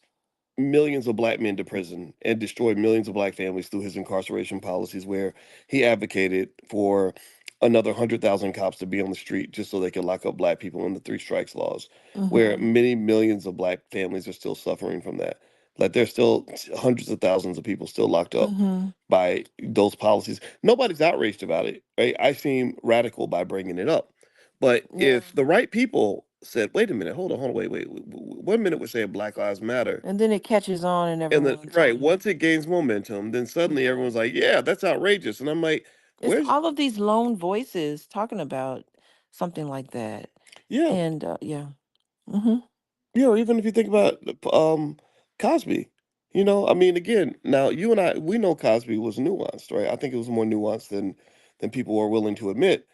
millions of black men to prison and destroyed millions of black families through his incarceration policies, where he advocated for another 100,000 cops to be on the street just so they could lock up black people in the three strikes laws, where Hmm. many millions of black families are still suffering from that. Like there's still hundreds of thousands of people still locked up Hmm. by those policies. Nobody's outraged about it, right? I seem radical by bringing it up. But Yeah. if the right people said, wait a minute, hold on, wait, 1 minute we're saying Black Lives Matter, And then it catches on and and then everyone's right, on. once it gains momentum, then suddenly Yeah. everyone's like, yeah, that's outrageous. And I'm like, It's where's all of these lone voices talking about something like that. yeah. And yeah. Hmm. Even if you think about Cosby, I mean, again, now you and I, we know Cosby was nuanced, right? I think it was more nuanced than people are willing to admit.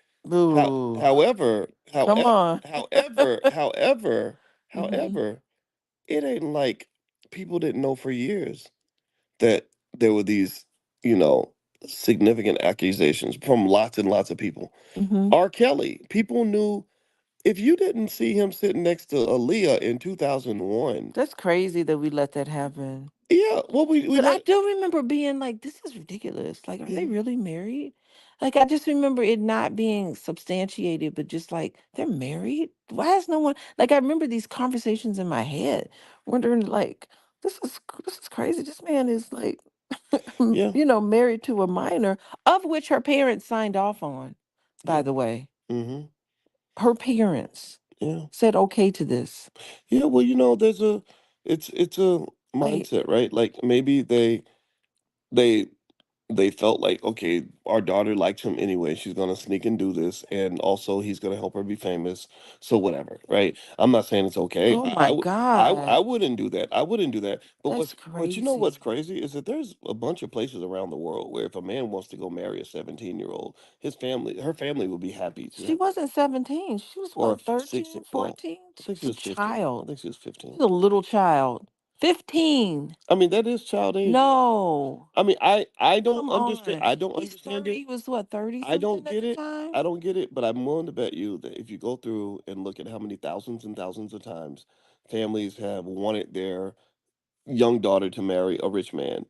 How, Boo. however, Come however, on. however, however, Hmm. however, it ain't like people didn't know for years that there were these, you know, significant accusations from lots and lots of people. Hmm. R. Kelly, people knew if you didn't see him sitting next to Aaliyah in 2001. That's crazy that we let that happen. Yeah, well, we But I let do remember being like, this is ridiculous. Like, are they yeah, really married? Like, I just remember it not being substantiated, but just like, they're married? Why is no one like I remember these conversations in my head, wondering like, this is crazy. This man is like yeah, married to a minor, of which her parents signed off on, by yeah, the way. hmm, Her parents yeah, said okay to this. yeah. Well, there's it's a Wait, mindset, right? Like maybe they they felt like, okay, our daughter likes him anyway. She's gonna sneak and do this, and also he's gonna help her be famous. So whatever, right? I'm not saying it's okay. oh my I God. wouldn't do that. I wouldn't do that. That's But you know what's crazy. crazy is that there's a bunch of places around the world where if a man wants to go marry a 17-year-old, her family will be happy She to, wasn't 17. She was or what, 16. 13, Well, 14? I She think she was a was 15. I child. think she was She's 15. a little child. 15. I mean, that is child age. No. I mean, I don't Come understand. on. I don't He's understand 30. it. He was what, 30 I don't something at get the it. time? I don't get it, but I'm willing to bet you that if you go through and look at how many thousands and thousands of times families have wanted their young daughter to marry a rich man,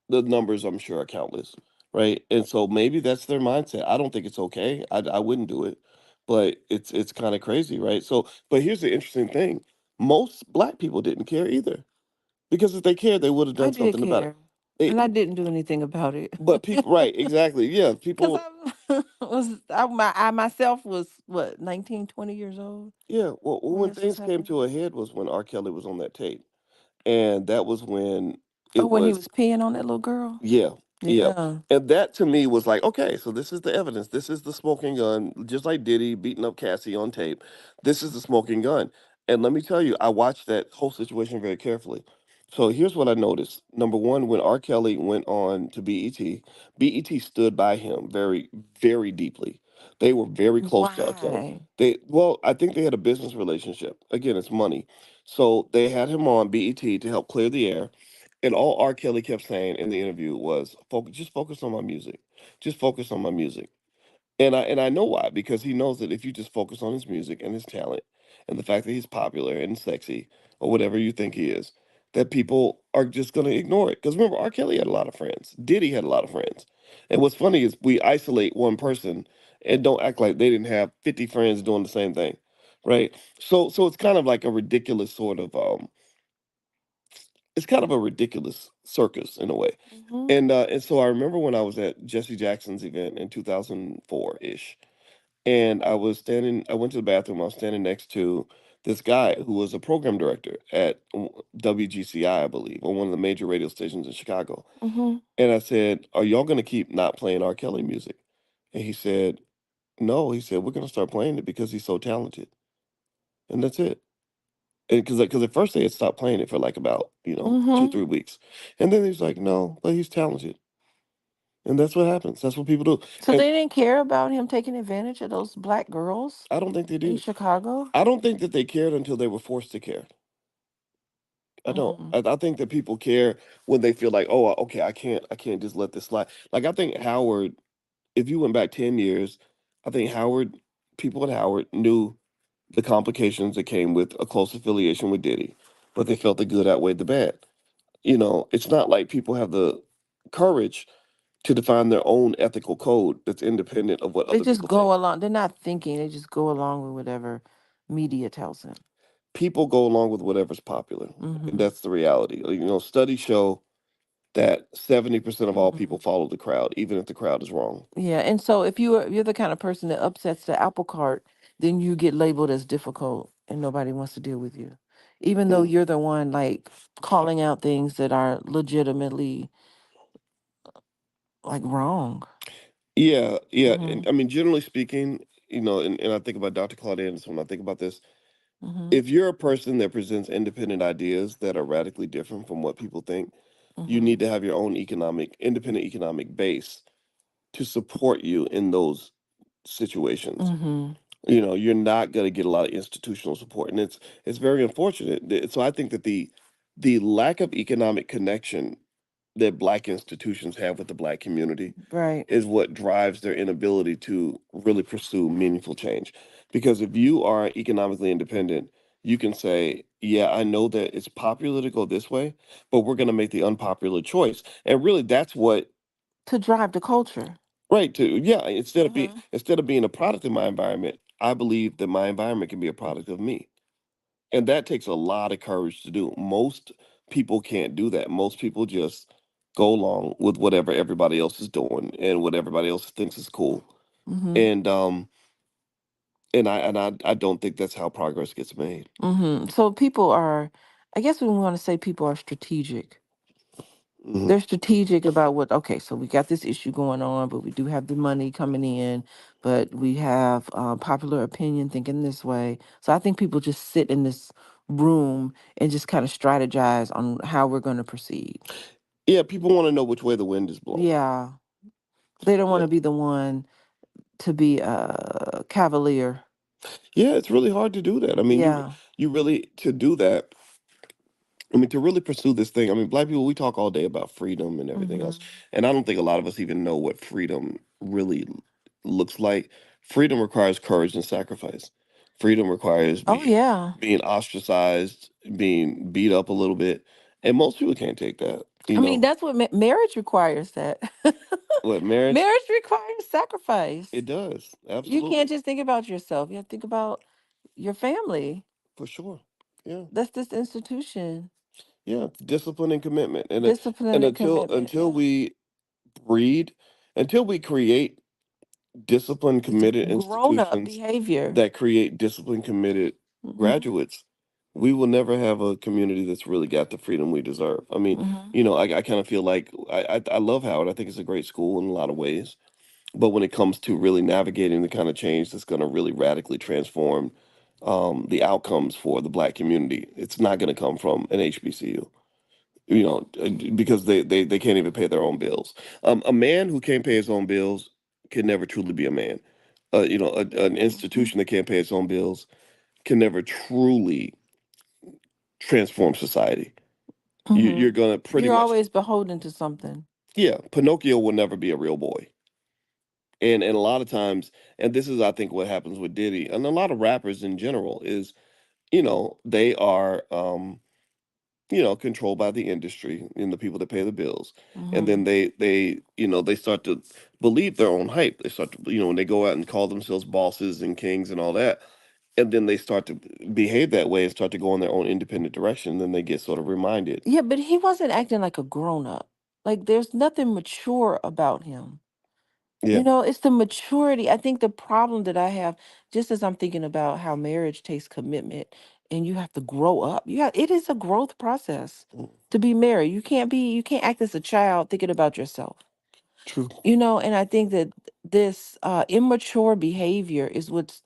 the numbers I'm sure are countless, right? And so maybe that's their mindset. I don't think it's okay. I wouldn't do it, but it's kind of crazy, right? So, but here's the interesting thing: most black people didn't care either, because if they cared, they would have I done did something about it. care. And I They, didn't do anything about it. but people, right? Exactly. Yeah, Because people. I myself was what, 19, 20 years old Yeah, well, when when this was things came happening. to a head was when R. Kelly was on that tape, and that was when Oh, it when he was, was peeing on that little girl? yeah, yeah, Yeah. and that to me was like, okay, so this is the evidence. This is the smoking gun, just like Diddy beating up Cassie on tape. This is the smoking gun, and let me tell you, I watched that whole situation very carefully. So here's what I noticed. Number one, when R. Kelly went on to BET, BET stood by him very, very deeply. They were very close to R. Kelly. Why? Well, I think they had a business relationship. Again, it's money. So they had him on BET to help clear the air. And all R. Kelly kept saying in the interview was, "Focus, just focus on my music. Just focus on my music." And I know why, because he knows that if you just focus on his music and his talent and the fact that he's popular and sexy or whatever you think he is, that people are just going to ignore it. Because remember, R. Kelly had a lot of friends. Diddy had a lot of friends. And what's funny is we isolate one person and don't act like they didn't have 50 friends doing the same thing, right? So it's kind of like a ridiculous sort of it's kind of a ridiculous circus in a way. Hmm. And so I remember when I was at Jesse Jackson's event in 2004 ish, and I went to the bathroom. I was standing next to this guy who was a program director at WGCI, I believe, on one of the major radio stations in Chicago. Hmm. And I said, "Are y'all going to keep not playing R. Kelly music?" And he said, "No." He said, "We're going to start playing it because he's so talented." And that's it. And because at first they had stopped playing it for like about, two, Hmm. 3 weeks. And then he was like, "No, but he's talented." And that's what happens. That's what people do. So And they didn't care about him taking advantage of those black girls I don't think they in do. Chicago? I don't think that they cared until they were forced to care. I don't. Mm. I think that people care when they feel like, oh, okay, I can't just let this slide. Like I think Howard, if you went back 10 years, I think Howard, people at Howard knew the complications that came with a close affiliation with Diddy, but they felt the good outweighed the bad. It's not like people have the courage to define their own ethical code that's independent of what They other just people think. go along. They're not thinking. They just go along with whatever media tells them. People go along with whatever's popular, and Hmm. that's the reality. Studies show that 70% of all Hmm. people follow the crowd, even if the crowd is wrong. Yeah, and so if you're the kind of person that upsets the apple cart, then you get labeled as difficult, and nobody wants to deal with you, even though Mm. you're the one like calling out things that are legitimately like wrong. Yeah, yeah. Hmm. And I mean, generally speaking, and I think about Dr. Claude Anderson when I think about this. Hmm. If you're a person that presents independent ideas that are radically different from what people think, you Hmm. need to have your own independent economic base to support you in those situations. Hmm. You're not going to get a lot of institutional support, and it's very unfortunate. So I think that the lack of economic connection that Black institutions have with the Black community Right. is what drives their inability to really pursue meaningful change. Because if you are economically independent, you can say, "Yeah, I know that it's popular to go this way, but we're going to make the unpopular choice." And really, that's what. To drive the culture. Right, to yeah, Hmm. instead of being a product of my environment, I believe that my environment can be a product of me. And that takes a lot of courage to do. Most people can't do that. Most people just go along with whatever everybody else is doing and what everybody else thinks is cool. Hmm. And I don't think that's how progress gets made. So people are, I guess we want to say people are strategic. Hmm. They're strategic about what, okay, so we got this issue going on, but we do have the money coming in, but we have popular opinion thinking this way. So I think people just sit in this room and just kind of strategize on how we're going to proceed. Yeah, people want to know which way the wind is blowing. Yeah. They don't want Yeah, to be the one to be a cavalier. yeah, it's really hard to do that. I mean, Yeah. you really to do that. I mean, to really pursue this thing, I mean, Black people, we talk all day about freedom and everything else. Hmm. And I don't think a lot of us even know what freedom really looks like. Freedom requires courage and sacrifice. Freedom requires Oh, yeah. being ostracized, being beat up a little bit. And most people can't take that. I mean, that's what marriage requires that. What marriage, Marriage requires sacrifice. it does. You can't Absolutely. just think about yourself. You have to think about your family. For sure. Yeah. That's this institution. Yeah. It's discipline and commitment. And Discipline and commitment. until Yeah. we breed, until we create discipline It's committed grown up institutions behavior. that create discipline committed Hmm. graduates, we will never have a community that's really got the freedom we deserve. I mean, Hmm. I kind of feel like I love Howard. I think it's a great school in a lot of ways. But when it comes to really navigating the kind of change that's going to really radically transform the outcomes for the Black community, it's not going to come from an HBCU. Because they can't even pay their own bills. A man who can't pay his own bills can never truly be a man. An Hmm. institution that can't pay its own bills can never truly transform society. Hmm. You're gonna pretty You're much, always beholden to something. yeah. Pinocchio will never be a real boy, and a lot of times, and this is I think what happens with Diddy and a lot of rappers in general is, they are. controlled by the industry and the people that pay the bills. And then Mhm. they start to believe their own hype. They start to, when they go out and call themselves bosses and kings and all that, and then they start to behave that way and start to go in their own independent direction. Then they get sort of reminded. Yeah, but he wasn't acting like a grown up. Like there's nothing mature about him. Yeah. It's the maturity. I think the problem that I have, just as I'm thinking about how marriage takes commitment and you have to grow up. It is a growth process Mm, to be married. You can't act as a child thinking about yourself. true. And I think that this immature behavior is what's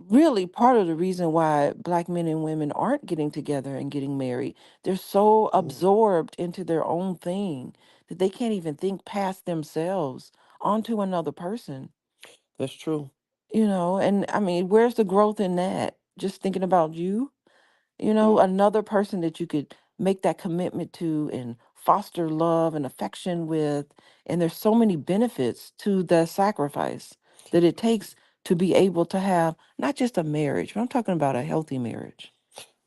really part of the reason why black men and women aren't getting together and getting married. They're so Mm, absorbed into their own thing that they can't even think past themselves onto another person. that's true. And I mean, where's the growth in that? Just thinking about you, Mm. another person that you could make that commitment to and foster love and affection with. And there's so many benefits to the sacrifice that it takes to be able to have not just a marriage, but I'm talking about a healthy marriage,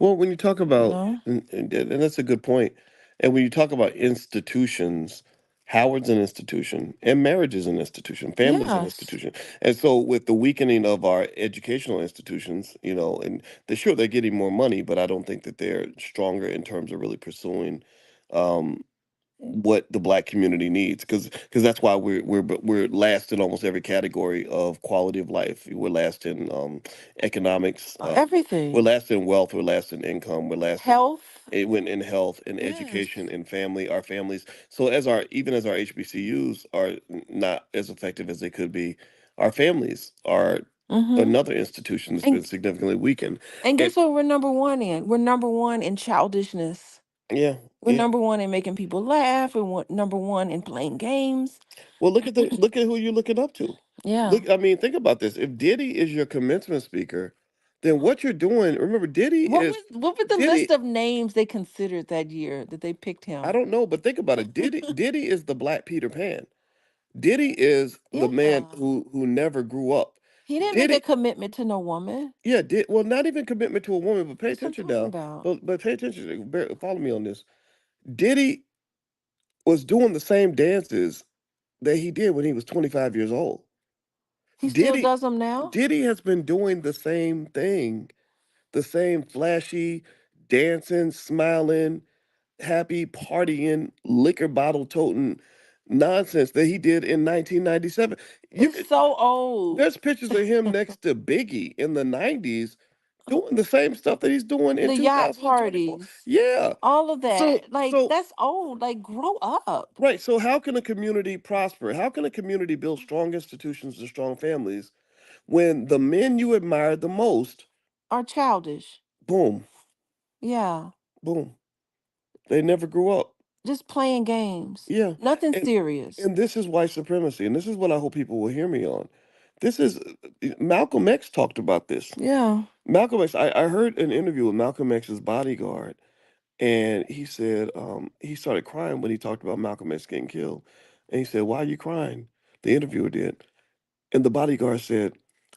Well, when you talk you about, know? and that's a good point. And when you talk about institutions, Howard's an institution, and marriage is an institution, family is an Yes. institution. And so, with the weakening of our educational institutions, and they're getting more money, but I don't think that they're stronger in terms of really pursuing um, what the black community needs, because that's why we're last in almost every category of quality of life. We're last in economics, we're Everything. last in wealth, we're last in income, we're last Health. in health, in Yes. education, in family, our families. So as our even as our HBCUs are not as effective as they could be, our families are Mm-hmm. another institution that's been And significantly weakened. and And guess what we're number one in? We're number one in childishness. yeah, We're yeah. number one in making people laugh. Number one in playing games. Well, look at who you're looking up to. Yeah. Look, I mean, think about this. If Diddy is your commencement speaker, then what you're doing, remember, What was the list Diddy, of names they considered that year that they picked I him? don't know, but think about it. Diddy is the Black Peter Pan. Diddy is the man Yeah. who never grew up. He didn't make a Diddy, commitment to no woman. yeah, well, not even commitment to a woman, but pay That's what I'm attention talking now. about. But pay attention, follow me on this. Diddy was doing the same dances that he did when he was 25 years old. He still Diddy does them now? Diddy has been doing the same thing, the same flashy, dancing, smiling, happy, partying, liquor bottle toting nonsense that he did in 1997. You It's could so old. There's pictures of him next to Biggie in the 90s doing the same stuff that he's doing in The yacht 2024. parties, Yeah. all of So that. Like, so that's old. Like, grow up. right, so how can a community prosper? How can a community build strong institutions and strong families when the men you admire the most, Are childish. boom, Yeah. boom, they never grew up. Just playing games. Yeah. Nothing And serious. and this is white supremacy, and this is what I hope people will hear me on. This is Malcolm X talked about this. Yeah. Malcolm X, I heard an interview with Malcolm X's bodyguard, and he said he started crying when he talked about Malcolm X getting killed. And he said, "Why are you crying?" The interviewer did. And the bodyguard said,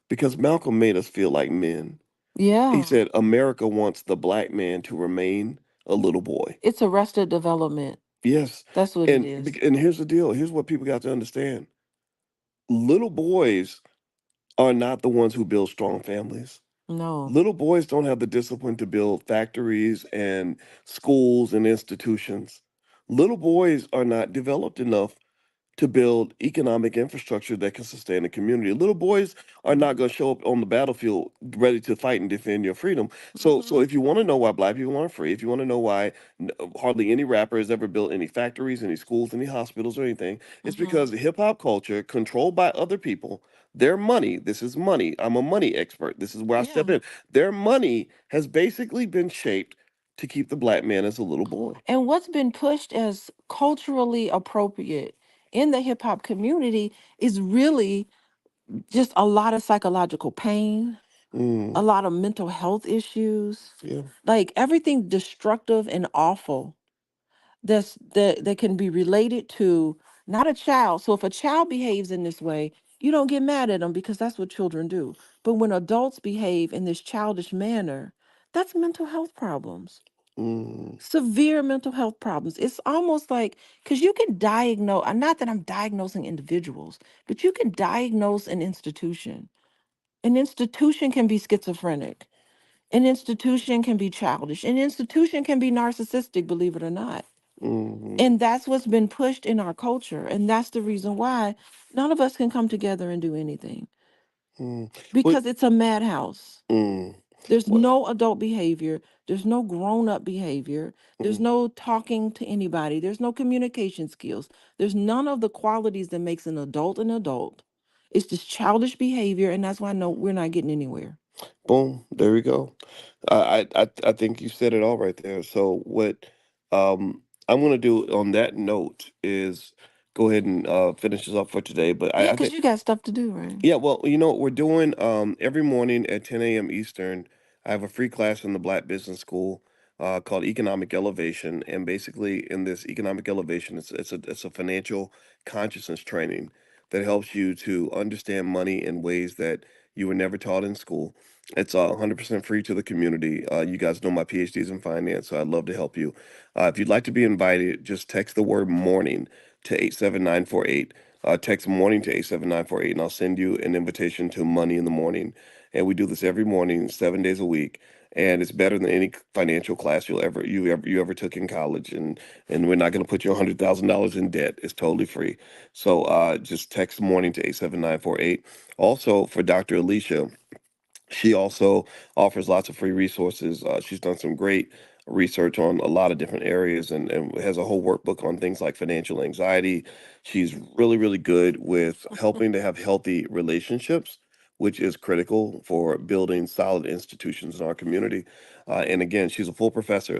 "Because Malcolm made us feel like men." He Yeah. said, "America wants the black man to remain a little boy." It's arrested development. Yes. That's what it is. And here's the deal. Here's what people got to understand. Little boys are not the ones who build strong families. No. Little boys don't have the discipline to build factories and schools and institutions. Little boys are not developed enough to build economic infrastructure that can sustain a community. Little boys are not going to show up on the battlefield ready to fight and defend your freedom. So Mm-hmm. if you want to know why black people aren't free, if you want to know why hardly any rapper has ever built any factories, any schools, any hospitals or anything, it's Mm-hmm. because hip hop culture controlled by other people, their money, this is money. I'm a money expert. This is where I step Yeah. in. Their money has basically been shaped to keep the black man as a little boy. And what's been pushed as culturally appropriate in the hip hop community is really just a lot of psychological pain, Mm, a lot of mental health issues, yeah. like everything destructive and awful that can be related to not a child. So if a child behaves in this way, you don't get mad at them because that's what children do. But when adults behave in this childish manner, that's mental health problems. Mm, Severe mental health problems. It's almost like, because you can diagnose, not that I'm diagnosing individuals, but you can diagnose an institution. An institution can be schizophrenic. An institution can be childish. An institution can be narcissistic, believe it or not. mm, And that's what's been pushed in our culture. And that's the reason why none of us can come together and do anything, mm. What? because it's a madhouse. Mm, There's what? no adult behavior. There's no grown up behavior. There's Mm, no talking to anybody. There's no communication skills. There's none of the qualities that makes an adult an adult. It's just childish behavior. And that's why no, we're not getting anywhere. boom. There we go. I think you said it all right there. So what I'm gonna do on that note is go ahead and finish this up for today. But Yeah, I because think, you got stuff to do, right? yeah, well, you know what we're doing every morning at 10 a.m. Eastern. I have a free class in the Black Business School called Economic Elevation, and basically in this Economic Elevation, it's a financial consciousness training that helps you to understand money in ways that you were never taught in school. It's 100% free to the community. You guys know my PhDs in finance, so I'd love to help you. If you'd like to be invited, just text the word morning to 87948. Text morning to 87948, and I'll send you an invitation to Money in the Morning. And we do this every morning, 7 days a week. And it's better than any financial class you ever took in college. And we're not going to put you $100,000 in debt. It's totally free. So just text morning to 87948. Also for Dr. Alicia, she also offers lots of free resources. She's done some great research on a lot of different areas, and has a whole workbook on things like financial anxiety. She's really, really good with helping to have healthy relationships, which is critical for building solid institutions in our community. And again, she's a full professor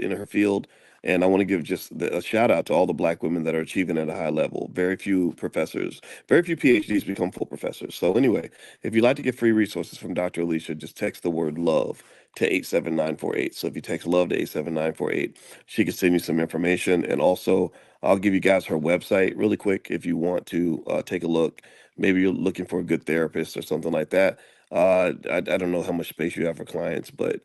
in her field. And I want to give just a shout out to all the Black women that are achieving at a high level. Very few professors, very few PhDs become full professors. So anyway, if you'd like to get free resources from Dr. Alicia, just text the word love to 87948. So if you text love to 87948, she can send you some information. And also, I'll give you guys her website really quick if you want to take a look. Maybe you're looking for a good therapist or something like that. I don't know how much space you have for clients, but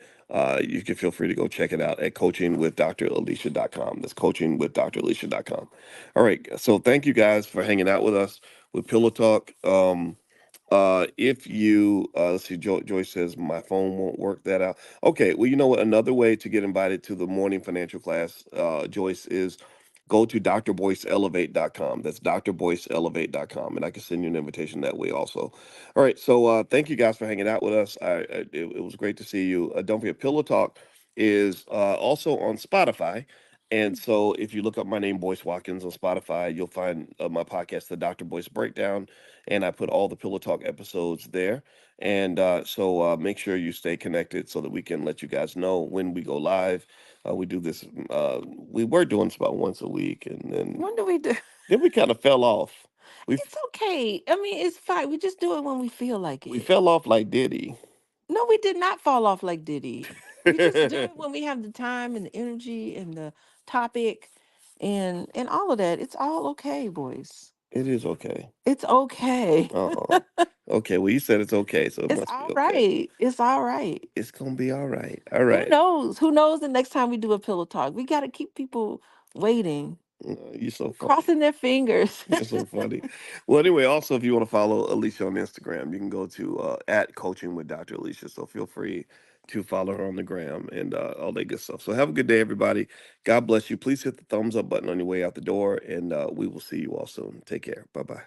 you can feel free to go check it out at coachingwithdralicia.com. That's coachingwithdralicia.com. All right. So thank you guys for hanging out with us with Pillow Talk. If you let's see, Joyce says my phone won't work that out. Okay, well, you know what? Another way to get invited to the morning financial class, Joyce, is go to drboyceelevate.com. That's drboyceelevate.com, and I can send you an invitation that way also. All right, so thank you guys for hanging out with us. It was great to see you. Don't forget, Pillow Talk is also on Spotify. And so, if you look up my name, Boyce Watkins, on Spotify, you'll find my podcast, The Dr. Boyce Breakdown, and I put all the Pillow Talk episodes there. And so make sure you stay connected so that we can let you guys know when we go live. We do this. We were doing this about once a week, and then When do we do? then we kind of fell off. We It's okay. I mean, it's fine. We just do it when we feel like we it. fell off like Diddy. No, we did not fall off like Diddy. We just do it when we have the time and the energy and the topic and all of that. It's all okay, boys. It is okay. It's okay. Oh, okay. Well, you said it's okay, so it It's must be all okay. right. It's all right. It's gonna be all right. All Who right. knows? Who knows the next time we do a pillow talk? We got to keep people waiting, You're so funny. crossing their fingers. You're so funny. Well, anyway, also, if you want to follow Alicia on Instagram, you can go to at Coaching with Dr. Alicia. So feel free to follow her on the gram and all that good stuff. So have a good day, everybody. God bless you. Please hit the thumbs up button on your way out the door, and we will see you all soon. Take care. Bye bye.